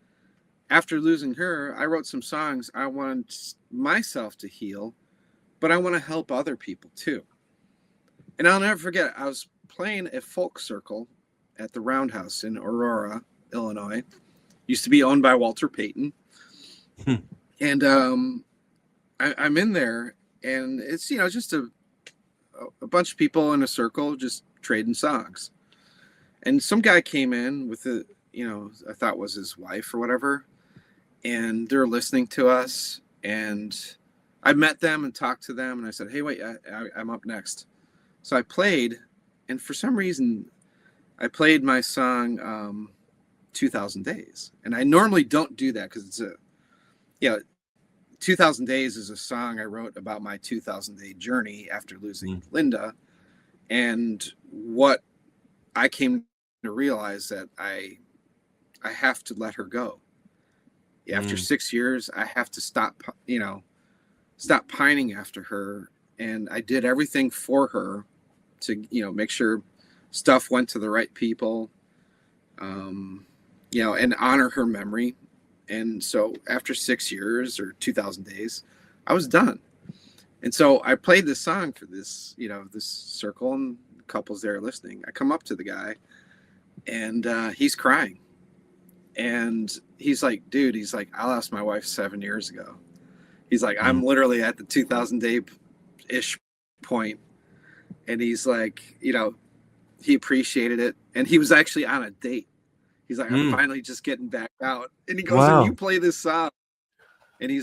after losing her, I wrote some songs. I want myself to heal, but I want to help other people too. And I'll never forget, I was playing a folk circle at the Roundhouse in Aurora Illinois. Used to be owned by Walter Payton. Hmm. And I'm in there, and it's just a bunch of people in a circle just trading songs. And some guy came in with I thought was his wife or whatever, and they're listening to us. And I met them and talked to them, and I said, "Hey, wait, I'm up next." So I played, and for some reason, I played my song 2,000 Days. And I normally don't do that because it's 2,000 Days is a song I wrote about my 2,000-day journey after losing Linda. And what I came to realize that I have to let her go. After 6 years, I have to stop pining after her. And I did everything for her to, make sure stuff went to the right people, and honor her memory. And so after 6 years or 2,000 days, I was done. And so I played this song for this, this circle, and couples there listening. I come up to the guy, and he's crying. And he's like, dude, I lost my wife 7 years ago. He's like, I'm literally at the 2,000 day ish point. And he's like, he appreciated it. And he was actually on a date. He's like, I'm finally just getting back out. And he goes, and you play this song. And he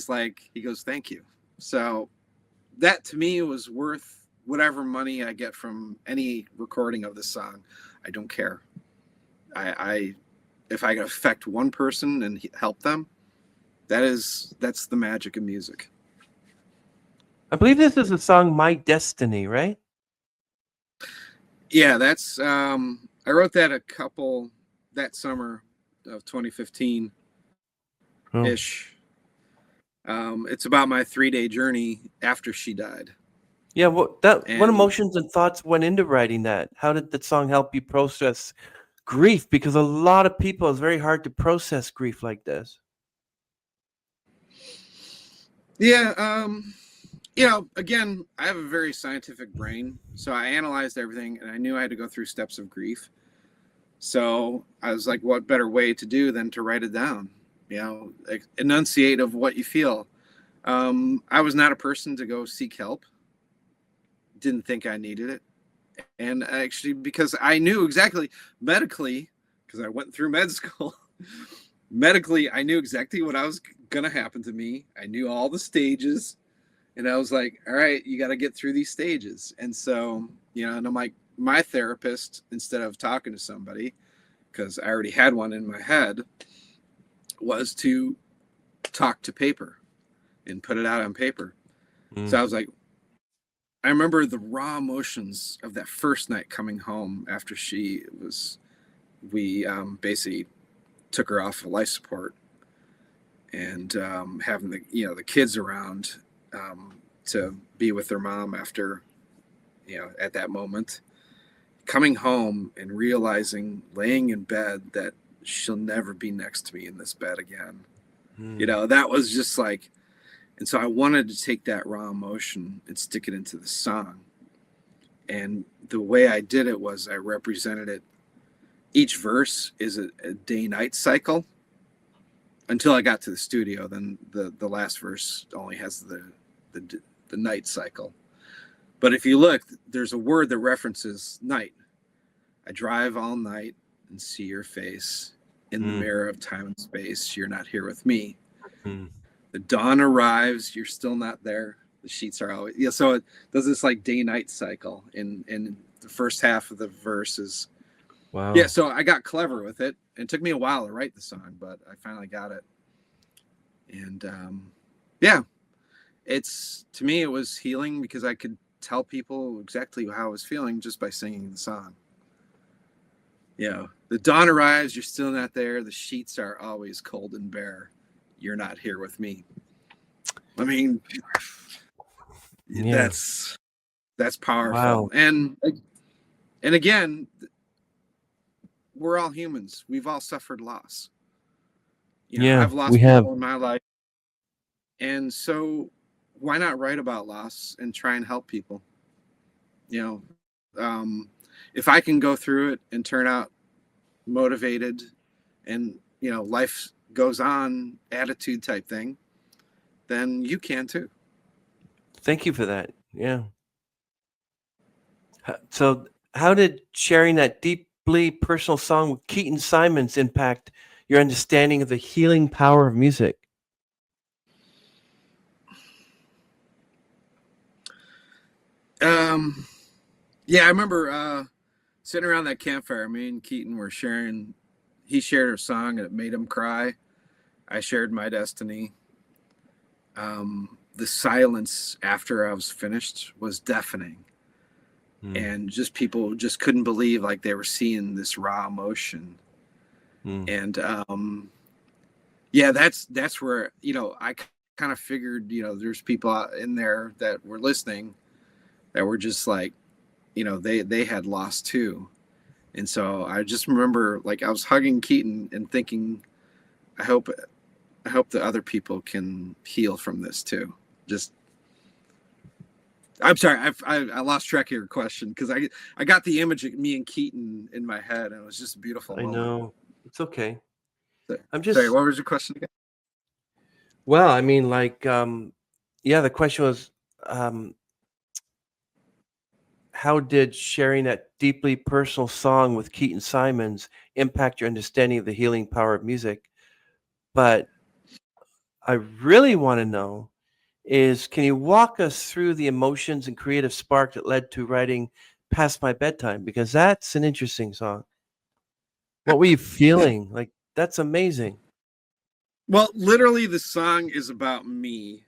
goes, thank you. So that to me was worth whatever money I get from any recording of this song. I don't care. If I can affect one person and help them, that's the magic of music. I believe this is the song My Destiny, right? Yeah, that's I wrote that that summer of 2015 ish. It's about my 3-day journey after she died. Yeah, what emotions and thoughts went into writing that? How did that song help you process grief? Because a lot of people, it's very hard to process grief like this. Yeah, again, I have a very scientific brain, so I analyzed everything, and I knew I had to go through steps of grief. So I was like, what better way to do than to write it down? Enunciate of what you feel. I was not a person to go seek help. Didn't think I needed it. And actually, because I knew exactly medically, because I went through med school, medically, I knew exactly what was going to happen to me. I knew all the stages. And I was like, all right, you got to get through these stages. And so, and I'm like, my therapist, instead of talking to somebody, because I already had one in my head, was to talk to paper and put it out on paper. So I was like, I remember the raw emotions of that first night coming home after we basically took her off of life support, and having the kids around to be with their mom after, at that moment, coming home and realizing, laying in bed, that she'll never be next to me in this bed again. That was just like, and so I wanted to take that raw emotion and stick it into the song. And the way I did it was I represented it. Each verse is a day-night cycle until I got to the studio. Then the last verse only has the night cycle. But if you look, there's a word that references night. I drive all night and see your face in the mirror of time and space. You're not here with me. The dawn arrives. You're still not there. The sheets are always So it does this like day-night cycle in the first half of the verses. Wow. Yeah. So I got clever with it. It took me a while to write the song, but I finally got it. And to me, it was healing because I could tell people exactly how I was feeling just by singing the song. The dawn arrives, you're still not there. The sheets are always cold and bare. You're not here with me. I mean, that's powerful. Wow. And again, we're all humans. We've all suffered loss. I've lost people in my life. And so why not write about loss and try and help people? If I can go through it and turn out motivated and life goes on attitude type thing, then you can too. Thank you for that. Yeah. So, how did sharing that deeply personal song with Keaton Simons impact your understanding of the healing power of music? Yeah, I remember sitting around that campfire. Me and Keaton were sharing. He shared a song and it made him cry. I shared my destiny. The silence after I was finished was deafening, Mm, and just people just couldn't believe like they were seeing this raw emotion. mm, And yeah, that's where I kind of figured there's people out in there that were listening that were just like they had lost too. And so I just remember like I was hugging Keaton and thinking, I hope the other people can heal from this too. Just I'm sorry, I lost track of your question because I got the image of me and Keaton in my head and it was just a beautiful I moment. know. It's okay. So, I'm sorry, just what was your question again? well, I mean, like, yeah, the question was, um, how did sharing that deeply personal song with Keaton Simons impact your understanding of the healing power of music? But I really want to know is can you walk us through the emotions and creative spark that led to writing Past My Bedtime? Because that's an interesting song. What were you feeling? Like, that's amazing. Well, literally, the song is about me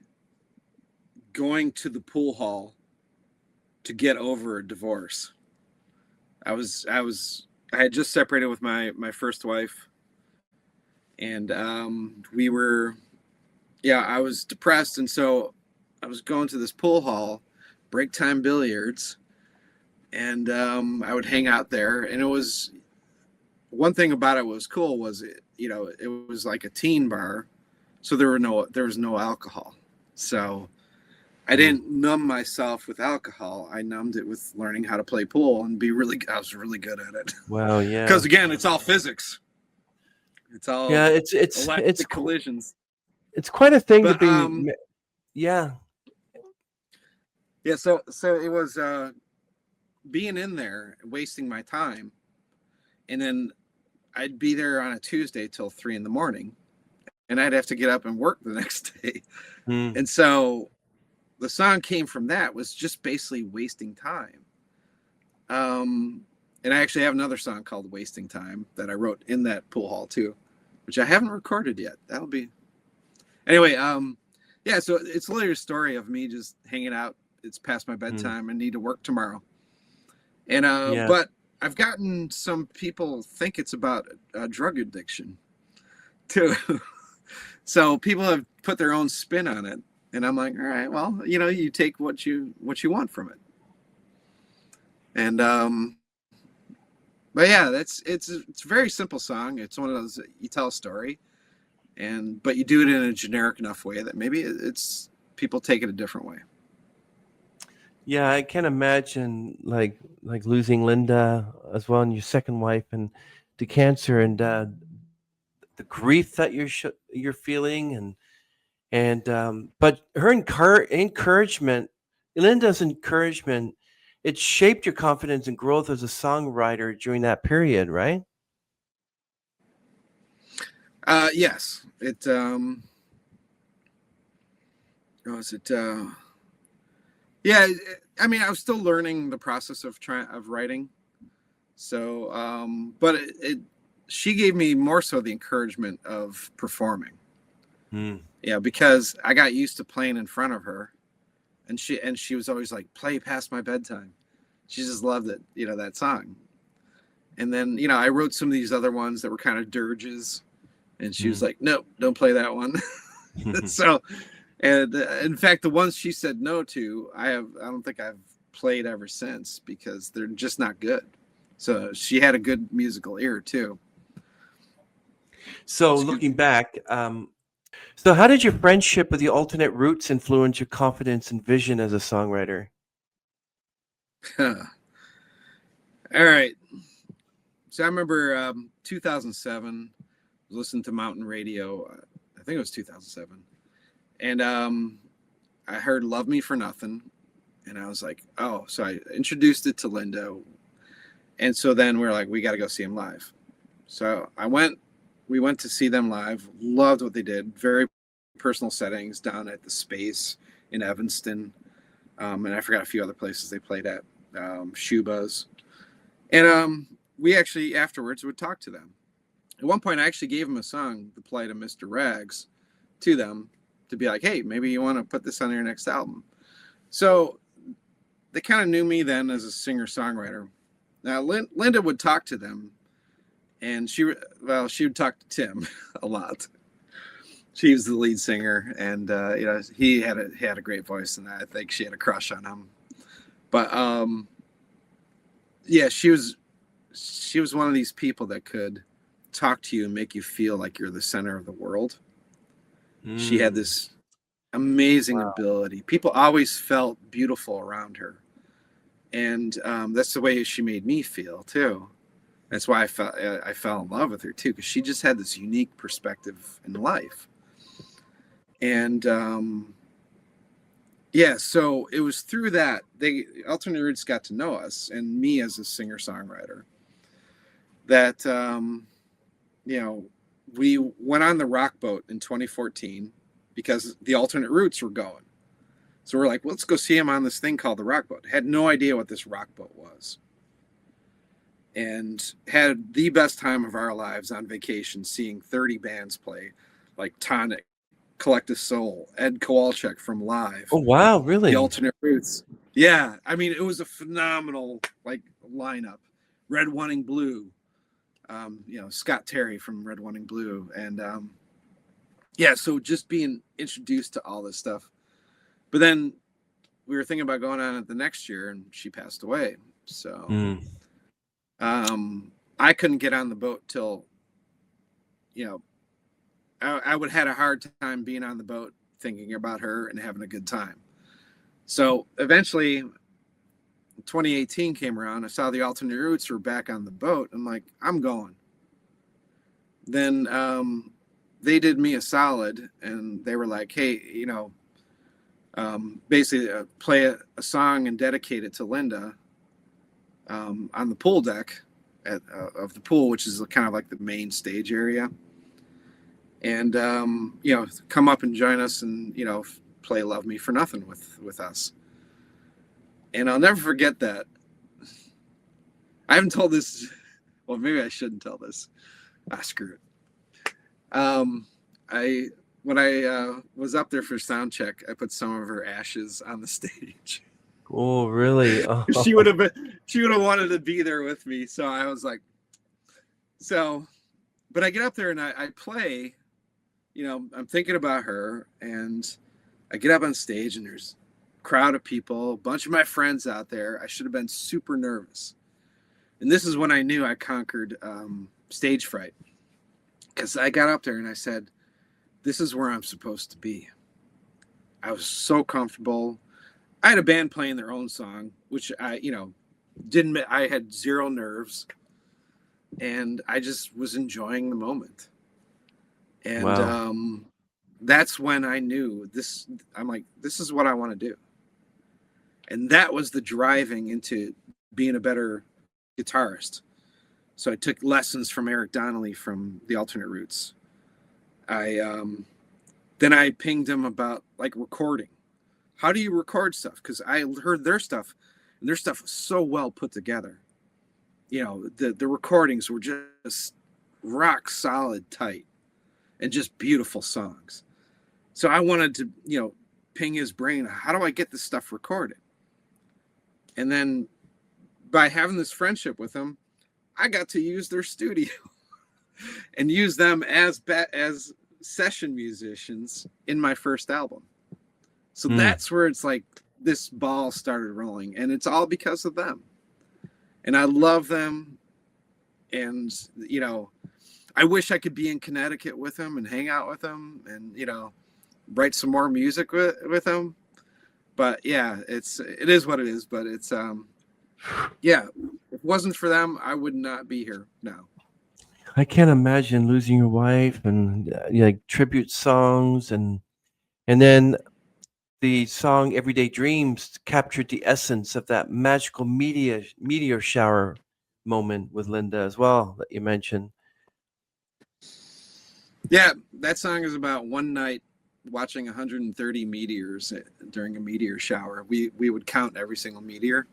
going to the pool hall to get over a divorce. I had just separated with my first wife, and we were yeah, I was depressed, and so I was going to this pool hall, break time billiards, and I would hang out there. And it was one thing about it was cool was it was like a teen bar, so there was no alcohol. So I Mm. didn't numb myself with alcohol. I numbed it with learning how to play pool and be really. I was really good at it Wow, because yeah. again, it's all physics. It's all Yeah, it's elastic collisions. it's quite a thing to But be yeah. yeah, so it was being in there, wasting my time, and then I'd be there on a Tuesday till 3 in the morning, and I'd have to get up and work the next day. Mm, And so the song came from that was just basically wasting time. Um, and I actually have another song called "Wasting Time" that I wrote in that pool hall too, which I haven't recorded yet. That'll be anyway. Yeah, so it's literally a story of me just hanging out. It's past my mm, bedtime. I need to work tomorrow. And yeah. but I've gotten some people think it's about drug addiction too. So people have put their own spin on it, and I'm like, all right, well, you take what you want from it. And but yeah, it's a very simple song. It's one of those you tell a story, and but you do it in a generic enough way that maybe it's people take it a different way. Yeah, I can imagine like losing Linda as well and your second wife and to cancer and the grief that you're feeling and but her encouragement, Linda's encouragement, it shaped your confidence and growth as a songwriter during that period, right? Yes, it was it. Yeah, I mean, I was still learning the process of writing. So, but she gave me more so the encouragement of performing. Mm, Yeah, because I got used to playing in front of her, and she was always like, "Play past my bedtime." She just loved it, that song. And then I wrote some of these other ones that were kind of dirges, and she was mm. like, "Nope, don't play that one." So, and in fact, the ones she said no to, I don't think I've played ever since because they're just not good. So she had a good musical ear too. So Excuse looking back, so how did your friendship with the alternate roots influence your confidence and vision as a songwriter? me. All right. So I remember 2007. was listening to Mountain Radio. I think it was 2007. And I heard Love Me for Nothing. And I was like, oh, so I introduced it to Linda. And so then we're like, we got to go see him live. So we went to see them live. Loved what they did. Very personal settings down at the Space in Evanston. And I forgot a few other places they played at, Shuba's. And we actually afterwards would talk to them. At one point, I actually gave them a song, The Plight of Mr. Rags, to them to be like, hey, maybe you want to put this on your next album. So they kind of knew me then as a singer-songwriter. Now, Linda would talk to them, and she would talk to Tim a lot. She was the lead singer, and he had a great voice, and I think she had a crush on him. But yeah, she was one of these people that could talk to you and make you feel like you're the center of the world. She had this amazing ability. People always felt beautiful around her, and that's the way she made me feel too. That's why I fell in love with her too, because she just had this unique perspective in life. And yeah, so it was through that Alternate Roots got to know us and me as a singer-songwriter. That we went on the Rock Boat in 2014 because the Alternate Roots were going. So we're like, well, let's go see him on this thing called the Rock Boat. Had no idea what this Rock Boat was. And had the best time of our lives on vacation, seeing 30 bands play, like Tonic, Collective Soul, Ed Kowalczyk from Live. Oh, wow, really? The Alternate Roots. Yeah, I mean, it was a phenomenal lineup. Red, Wanting Blue. Scott Terry from Red, Wanting Blue. And yeah, so just being introduced to all this stuff. But then we were thinking about going on it the next year, and she passed away. So I couldn't get on the boat till, I would had a hard time being on the boat, thinking about her and having a good time. So eventually 2018 came around. I saw the Alternate Roots were back on the boat. I'm like, I'm going. Then they did me a solid, and they were like, hey, basically play a song and dedicate it to Linda on the pool deck of the pool, which is kind of like the main stage area. And, come up and join us and, play Love Me for Nothing with us. And I'll never forget that. I haven't told this. Well, maybe I shouldn't tell this. Screw it. When I was up there for sound check, I put some of her ashes on the stage. Oh, really? Oh. She would have wanted to be there with me. So I was like, but I get up there and I play, I'm thinking about her, and I get up on stage and there's a crowd of people, a bunch of my friends out there. I should have been super nervous. And this is when I knew I conquered stage fright, because I got up there and I said, this is where I'm supposed to be. I was so comfortable. I had a band playing their own song, which I had zero nerves, and I just was enjoying the moment. And wow. That's when I knew this. I'm like, this is what I want to do. And that was the driving into being a better guitarist. So I took lessons from Eric Donnelly from the Alternate Roots. Then I pinged him about recording. How do you record stuff? Because I heard their stuff, and their stuff was so well put together. The recordings were just rock solid tight and just beautiful songs. So I wanted to, ping his brain. How do I get this stuff recorded? And then by having this friendship with him, I got to use their studio and use them as session musicians in my first album. So that's where it's like this ball started rolling, and it's all because of them. And I love them. And, I wish I could be in Connecticut with them and hang out with them and, write some more music with them. But yeah, it is what it is. But it's, yeah, if it wasn't for them, I would not be here now. I can't imagine losing your wife and like tribute songs and then the song Everyday Dreams captured the essence of that magical meteor shower moment with Linda as well that you mentioned. Yeah, that song is about one night watching 130 meteors during a meteor shower. We would count every single meteor,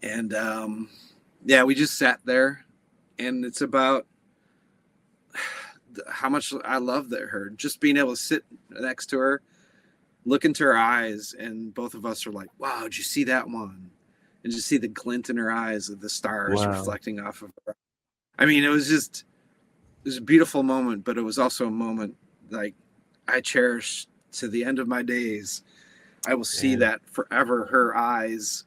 and yeah, we just sat there, and it's about how much I loved her. Just being able to sit next to her, look into her eyes, and both of us are like, "Wow, did you see that one?" And just see the glint in her eyes of the stars Wow. reflecting off of her. I mean, it was a beautiful moment, but it was also a moment like I cherish to the end of my days. I will see Man, that forever. Her eyes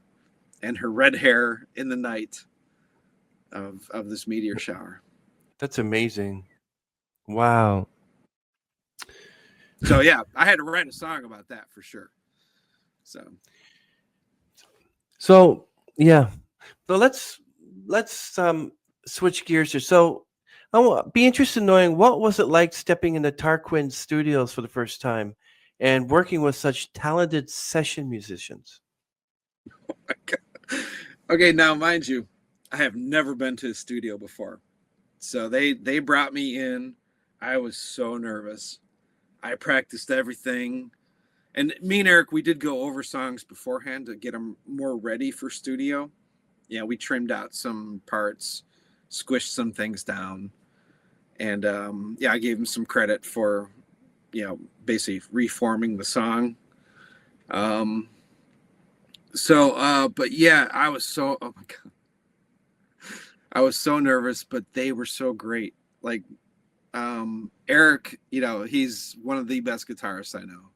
and her red hair in the night of this meteor shower. that's amazing. Wow. So yeah, I had to write a song about that for sure. So So yeah, so let's switch gears here. So be interested in knowing what was it like stepping into Tarquin Studios for the first time and working with such talented session musicians. okay, now mind you, I have never been to a studio before. So they brought me in. I was so nervous. I practiced everything. And me and Eric, we did go over songs beforehand to get them more ready for studio. Yeah, we trimmed out some parts, squished some things down, and yeah, I gave him some credit for, basically reforming the song. Um, but yeah, I was so oh my god, I was so nervous, but they were so great. Like Eric, he's one of the best guitarists I know,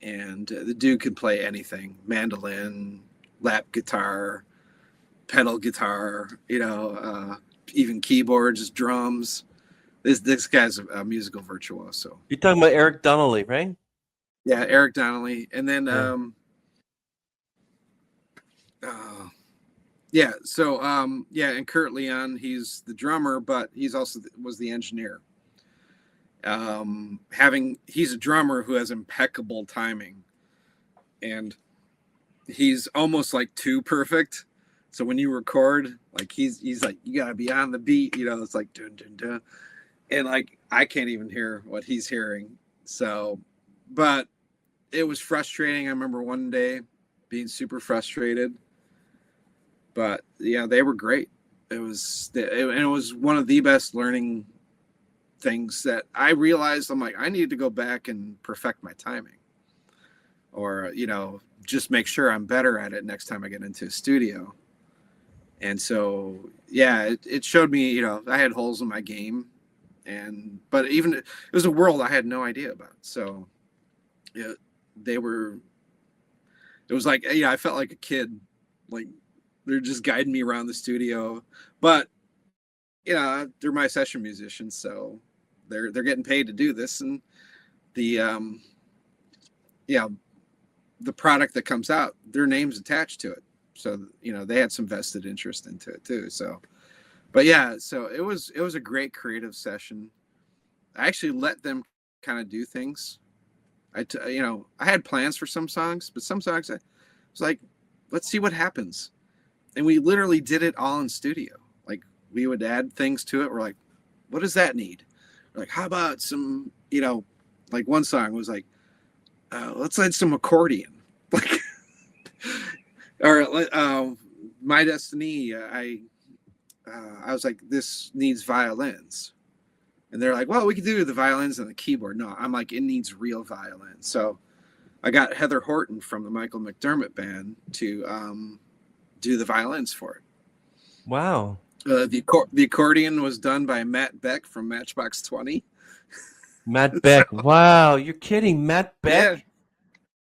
and the dude could play anything: mandolin, lap guitar, pedal guitar, even keyboards, drums. This guy's a musical virtuoso. You're talking about Eric Donnelly, right? Yeah, Eric Donnelly, and then Yeah. uh, yeah, so yeah, and Kurt Leon, he's the drummer, but he's also was the engineer. He's a drummer who has impeccable timing, and he's almost like too perfect. So when you record, like he's like, you gotta be on the beat, it's like dun dun dun, and like I can't even hear what he's hearing. So, but it was frustrating. I remember one day being super frustrated, but yeah, they were great. And it was one of the best learning things that I realized. I'm like, I need to go back and perfect my timing, or just make sure I'm better at it next time I get into a studio. And so yeah, it showed me, I had holes in my game, but even it was a world I had no idea about. So yeah, they were it was like, yeah, I felt like a kid, like they're just guiding me around the studio. But they're my session musicians, so they're getting paid to do this, and the yeah, the product that comes out, their name's attached to it. So they had some vested interest into it too. So, but yeah, so it was a great creative session. I actually let them kind of do things. I had plans for some songs, but some songs I was like, let's see what happens. And we literally did it all in studio. Like we would add things to it. We're like, what does that need? We're like, how about some, like one song was like, let's add some accordion. Like, or My Destiny. I was like, this needs violins. And they're like, well, we could do the violins and the keyboard. No, I'm like, it needs real violins. So I got Heather Horton from the Michael McDermott band to do the violins for it. Wow. The accordion was done by Matt Beck from Matchbox 20. Matt So, Beck. Wow, you're kidding. Matt yeah, Beck?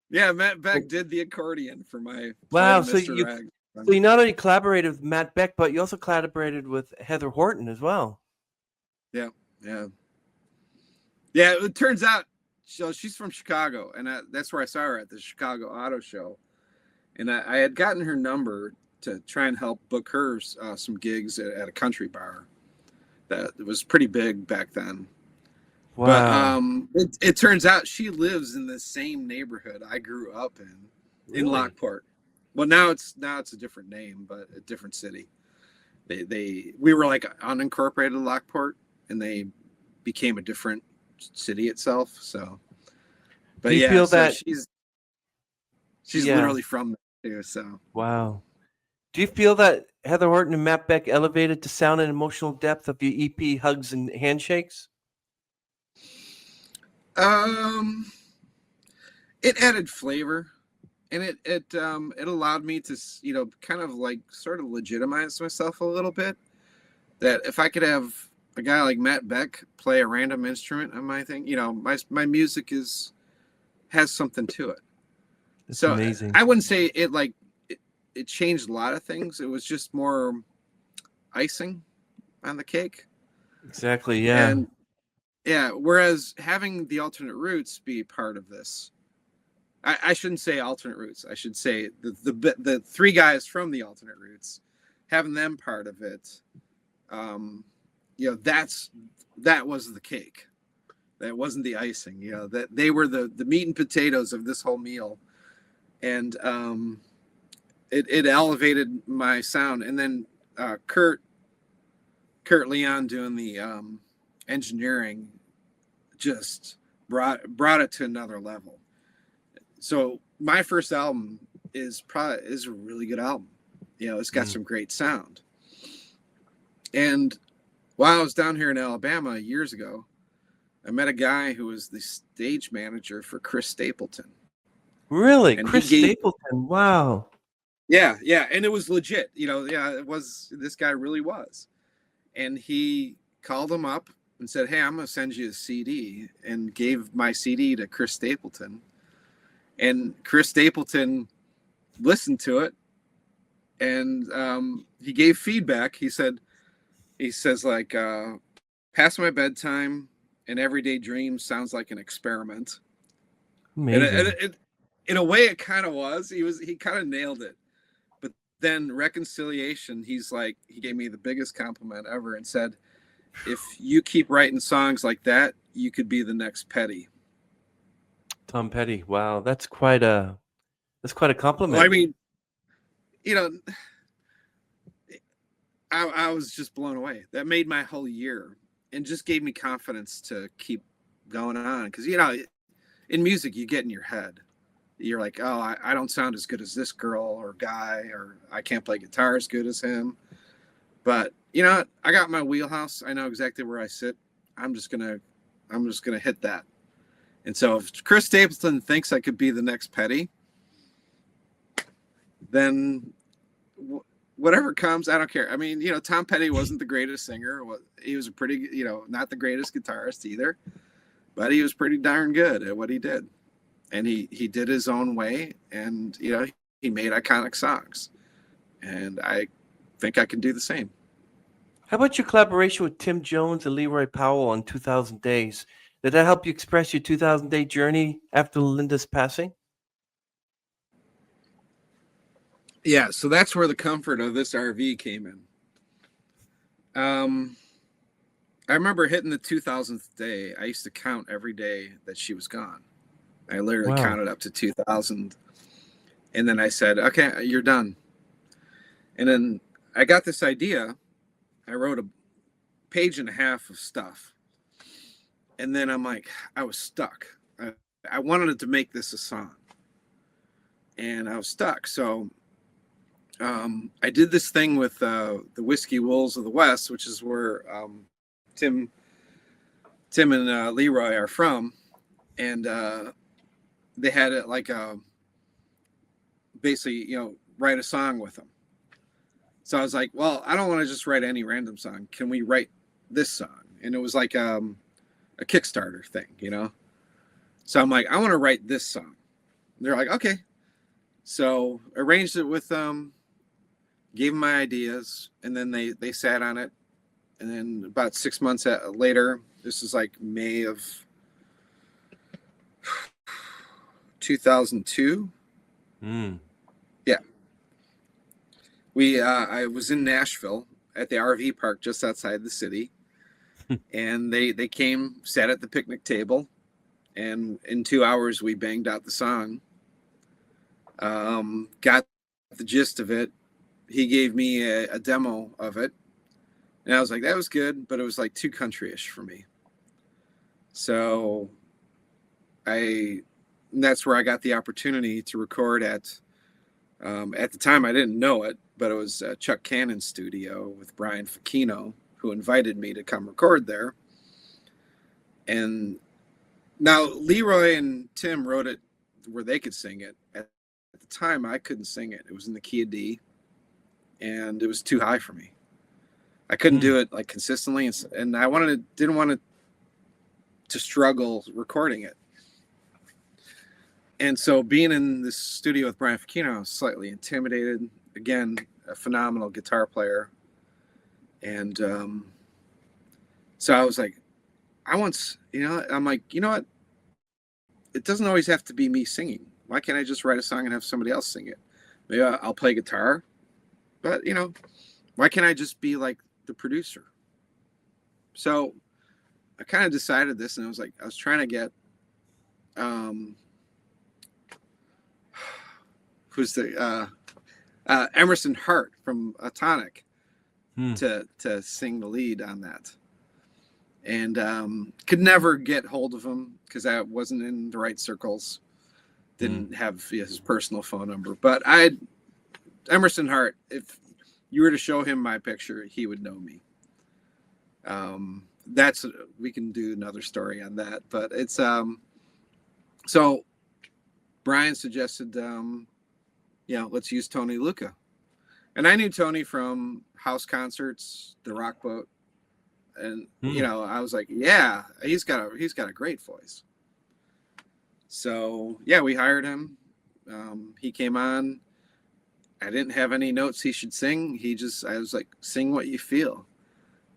yeah, Matt Beck Oh, did the accordion for my Flight wow. of Mr. Rag. So you not only collaborated with Matt Beck, but you also collaborated with Heather Horton as well. Yeah, yeah, yeah. It turns out, so she's from Chicago, and that's where I saw her at the Chicago Auto Show. And I had gotten her number to try and help book her some gigs at a country bar. that was pretty big back then. But Wow. it turns out she lives in the same neighborhood I grew up in Really? Lockport. Well, now it's a different name, but a different city. We were like unincorporated Lockport, and they became a different city itself. So, Do but you yeah, feel so that? she's Yeah. literally from there too. So, Wow. Do you feel that Heather Horton and Matt Beck elevated the sound and emotional depth of your EP Hugs and Handshakes? um, it added flavor, and it allowed me to kind of like sort of legitimize myself a little bit. That if I could have a guy like Matt Beck play a random instrument on my thing, my music has something to it. That's So amazing. I wouldn't say it changed a lot of things. It was just more icing on the cake. Exactly. Yeah. And yeah, whereas having the alternate roots be part of this, I shouldn't say alternate roots. I should say the three guys from the alternate roots, having them part of it. That was the cake. That wasn't the icing. That they were the meat and potatoes of this whole meal, and it elevated my sound. And then Kurt Leon doing the engineering just brought it to another level. So my first album is a really good album. It's got some great sound. And while I was down here in Alabama years ago, I met a guy who was the stage manager for Chris Stapleton. Really? And Chris Stapleton. Wow. Yeah, and it was legit. It was, this guy really was. And he called him up and said, "Hey, I'm going to send you a CD," and gave my CD to Chris Stapleton. And Chris Stapleton listened to it, and he gave feedback. He says like, "Past My Bedtime and Everyday Dreams sounds like an experiment." Amazing. And it in a way, it kind of was. He kind of nailed it. But then Reconciliation, he gave me the biggest compliment ever and said, "If you keep writing songs like that, you could be the next Petty." Tom Petty. Wow. That's quite a Well, compliment. I mean, you know, I was just blown away. That made my whole year and just gave me confidence to keep going on. Because, in music, you get in your head. You're like, oh, I don't sound as good as this girl or guy, or I can't play guitar as good as him. But I got my wheelhouse. I know exactly where I sit. I'm just gonna hit that. And so if Chris Stapleton thinks I could be the next Petty, then whatever comes, I don't care. I mean, Tom Petty wasn't the greatest singer. He was a pretty, not the greatest guitarist either, but he was pretty darn good at what he did. And he did his own way, and he made iconic songs. And I think I can do the same. How about your collaboration with Tim Jones and Leroy Powell on 2000 Days? Did that help you express your 2000-day journey after Linda's passing? Yeah, so that's where the comfort of this RV came in. I remember hitting the 2000th day. I used to count every day that she was gone. I literally counted up to 2000. And then I said, "Okay, you're done." And then I got this idea. I wrote a page and a half of stuff. And then I'm like, I was stuck. I wanted to make this a song. And I was stuck. So I did this thing with the Whiskey Wolves of the West, which is where Tim and Leroy are from. And they had it like basically, write a song with them. So I was like, well, I don't want to just write any random song. Can we write this song? And it was like a Kickstarter thing, So I'm like, I want to write this song. And they're like, okay. So arranged it with them, gave them my ideas, and then they sat on it. And then about 6 months later, this is like May of 2002. Yeah. I was in Nashville at the RV park just outside the city. And they came, sat at the picnic table, and in 2 hours we banged out the song. Got the gist of it. He gave me a demo of it, and I was like, that was good, but it was like too country-ish for me. So that's where I got the opportunity to record at the time I didn't know it, but it was Chuck Cannon's studio with Brian Facchino, who invited me to come record there. And now Leroy and Tim wrote it where they could sing it. At the time, I couldn't sing it. It was in the key of D, and it was too high for me. I couldn't do it like consistently, and I didn't want to struggle recording it. And so being in this studio with Brian Facchino, I was slightly intimidated. Again, a phenomenal guitar player. And so I was like, I'm like, you know what? It doesn't always have to be me singing. Why can't I just write a song and have somebody else sing it? Maybe I'll play guitar, but why can't I just be like the producer? So I kind of decided this, and I was trying to get, who's the Emerson Hart from Atonic to sing the lead on that, and could never get hold of him because I wasn't in the right circles, didn't have his personal phone number. But Emerson Hart, if you were to show him my picture, he would know me. We can do another story on that, but it's so Brian suggested let's use Tony Lucca. And I knew Tony from house concerts, the Rock Boat. And I was like, yeah, he's got a great voice. So yeah, we hired him. He came on. I didn't have any notes he should sing. I was like, sing what you feel.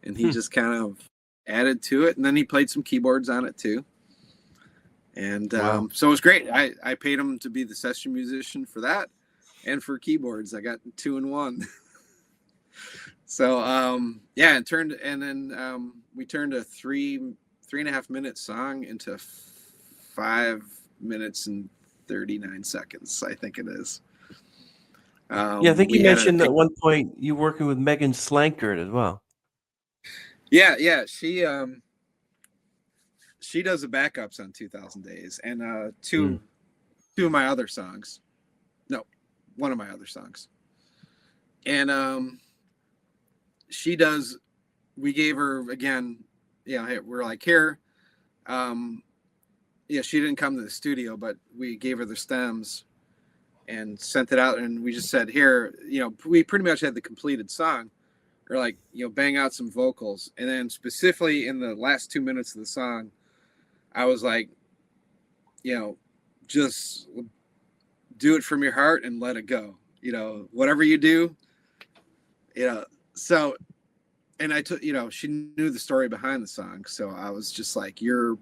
And he just kind of added to it. And then he played some keyboards on it too. And so it was great. I paid him to be the session musician for that. And for keyboards, I got 2 in 1. So and then we turned a 3.5 minute song into 5 minutes and 39 seconds, I think it is. I think you mentioned at one point you working with Megan Slankert as well. Yeah, she does the backups on 2000 Days, and two of my other songs. No, one of my other songs. And she does. We gave her again. Yeah, we're like here. She didn't come to the studio, but we gave her the stems and sent it out, and we just said, here, we pretty much had the completed song. Or like, bang out some vocals. And then specifically in the last 2 minutes of the song, I was like, just do it from your heart and let it go. Whatever you do, so, and I took, she knew the story behind the song. So I was just like, you're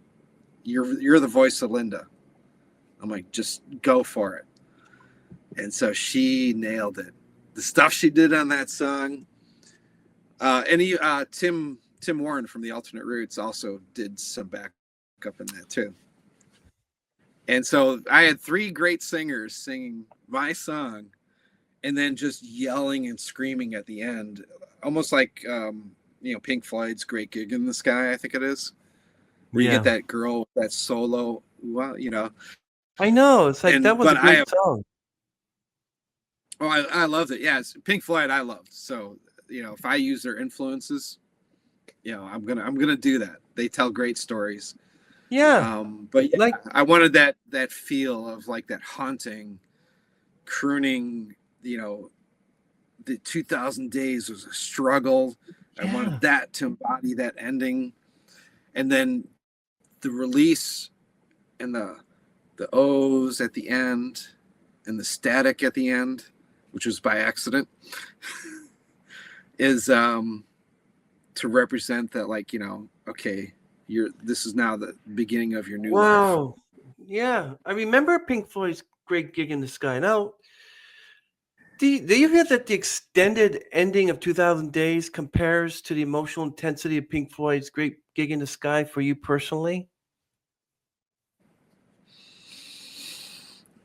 the voice of Linda. I'm like, just go for it. And so she nailed it. The stuff she did on that song. And Tim Warren from the Alternate Roots also did some backup in that too. And so I had 3 great singers singing my song, and then just yelling and screaming at the end, almost like Pink Floyd's "Great Gig in the Sky," I think it is, where you get that girl, that solo. Well, I know it's like that was a great song. Oh, I loved it. Yeah, Pink Floyd I loved. So if I use their influences, I'm gonna do that. They tell great stories. Yeah. But yeah, I wanted that feel of like that haunting, crooning. The 2000 Days was a struggle. I wanted that to embody that ending, and then the release and the O's at the end and the static at the end, which was by accident. Is to represent that, like, okay, this is now the beginning of your new life. Yeah, I remember Pink Floyd's "Great Gig in the Sky." Now, Do you hear that the extended ending of 2000 Days compares to the emotional intensity of Pink Floyd's Great Gig in the Sky for you personally?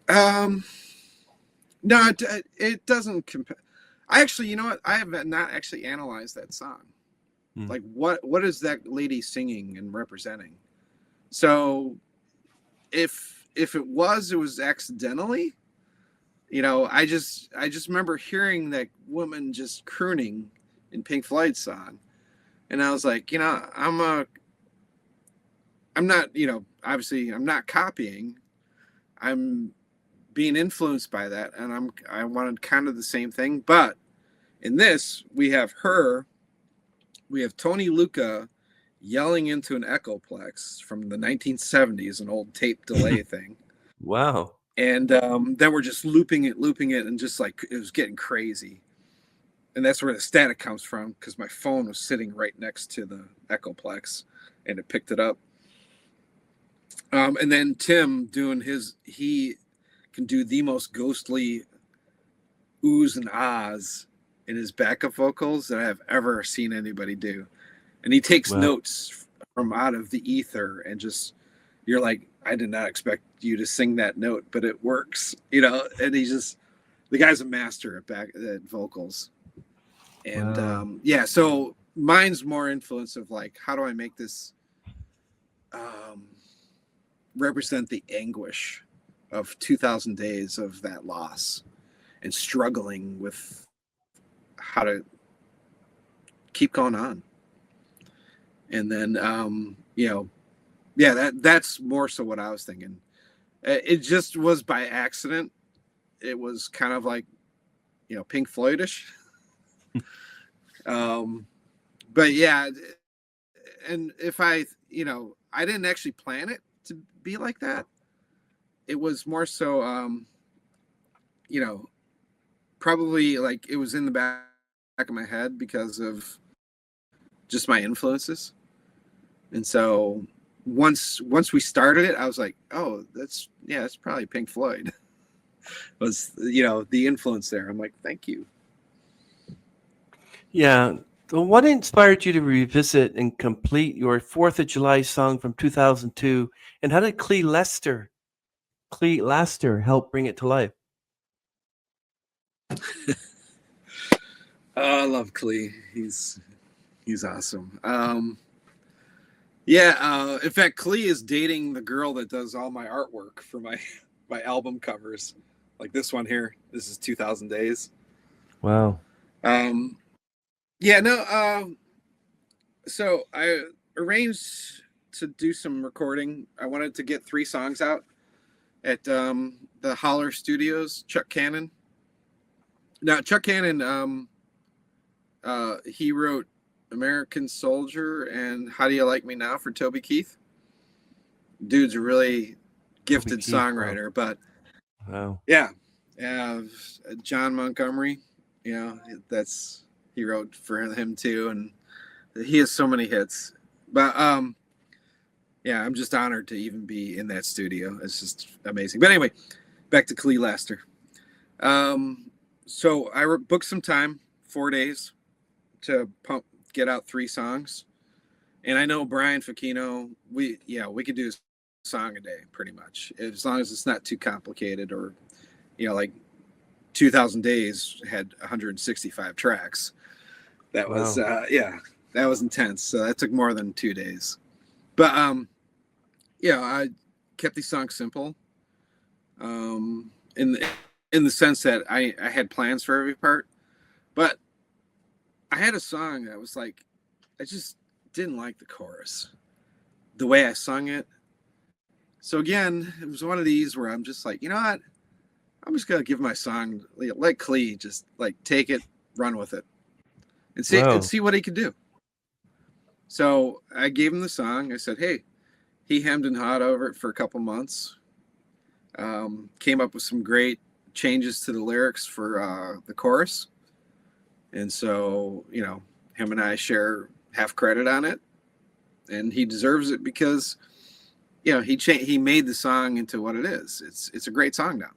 No, it doesn't compare. I actually, you know what? I have not actually analyzed that song. Like, what is that lady singing and representing? So, if it was accidentally, I just remember hearing that woman just crooning in Pink Floyd's song, and I was like, I'm not, obviously I'm not copying. I'm being influenced by that, and I wanted kind of the same thing. But in this, we have Tony Luca yelling into an Echoplex from the 1970s, an old tape delay thing. Wow. And then we're just looping it, and just like it was getting crazy. And that's where the static comes from, because my phone was sitting right next to the Echoplex, and it picked it up. And then Tim doing he can do the most ghostly oohs and ahs in his backup vocals that I have ever seen anybody do. And he takes notes from out of the ether, and just, you're like, I did not expect you to sing that note, but it works, and the guy's a master at vocals. And so mine's more influence of like, how do I make this represent the anguish of 2000 days of that loss and struggling with how to keep going on. And then that's more so what I was thinking. It just was by accident. It was kind of like, Pink Floydish. But yeah, and if I didn't actually plan it to be like that. It was more so, probably like it was in the back of my head because of just my influences. And so once we started it, I was like, oh, that's probably Pink Floyd. Was, the influence there. I'm like, thank you. Yeah. So what inspired you to revisit and complete your 4th of July song from 2002? And how did Clee Laster help bring it to life? I love Clee. He's awesome. In fact, Clee is dating the girl that does all my artwork for my album covers. Like this one here. This is 2000 Days. Wow. So I arranged to do some recording. I wanted to get 3 songs out at the Holler Studios, Chuck Cannon. Now, Chuck Cannon, he wrote American Soldier and How Do You Like Me Now for Toby Keith. Dude's a really gifted songwriter, but John Montgomery, he wrote for him too, and he has so many hits. But I'm just honored to even be in that studio. It's just amazing. But anyway, back to Clee Laster. So I booked some time, 4 days, to get out 3 songs. And I know Brian Facchino, we could do a song a day pretty much, as long as it's not too complicated, or like 2000 Days had 165 tracks. That was that was intense. So that took more than 2 days. But I kept these songs simple. In the sense that I had plans for every part, but I had a song that was like, I just didn't like the chorus, the way I sung it. So again, it was one of these where I'm just like, you know what? I'm just gonna give my song, let Clee just like take it, run with it, and see what he could do. So I gave him the song. I said, hey, he hemmed and hawed over it for a couple months. Came up with some great changes to the lyrics for the chorus. And so, him and I share half credit on it, and he deserves it because, he made the song into what it is. It's a great song now.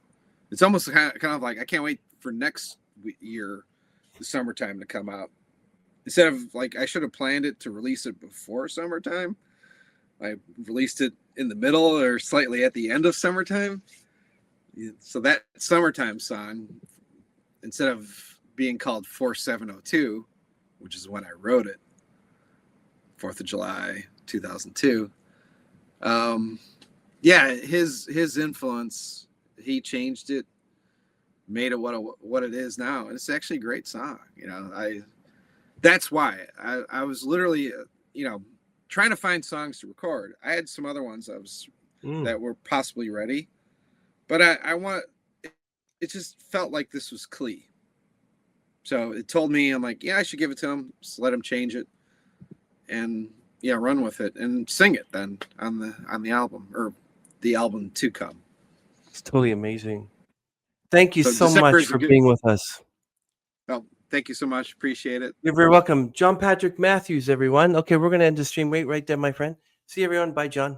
It's almost kind of like, I can't wait for next year, the summertime, to come out. Instead of like, I should have planned it to release it before summertime. I released it in the middle or slightly at the end of summertime. So that summertime song, instead of being called 4702, which is when I wrote it, 4th of July, 2002. Yeah, his influence, he changed it, made it what it is now. And it's actually a great song. You know, that's why I was literally, trying to find songs to record. I had some other ones that were possibly ready, but it just felt like this was Clee. So it told me, I'm like, yeah, I should give it to him. Just let him change it, and run with it and sing it then on the album, or the album to come. It's totally amazing. Thank you so December much for being with us. Oh, thank you so much. Appreciate it. You're very welcome. John Patrick Matthews, everyone. Okay, we're going to end the stream. Wait right there, my friend. See everyone. Bye, John.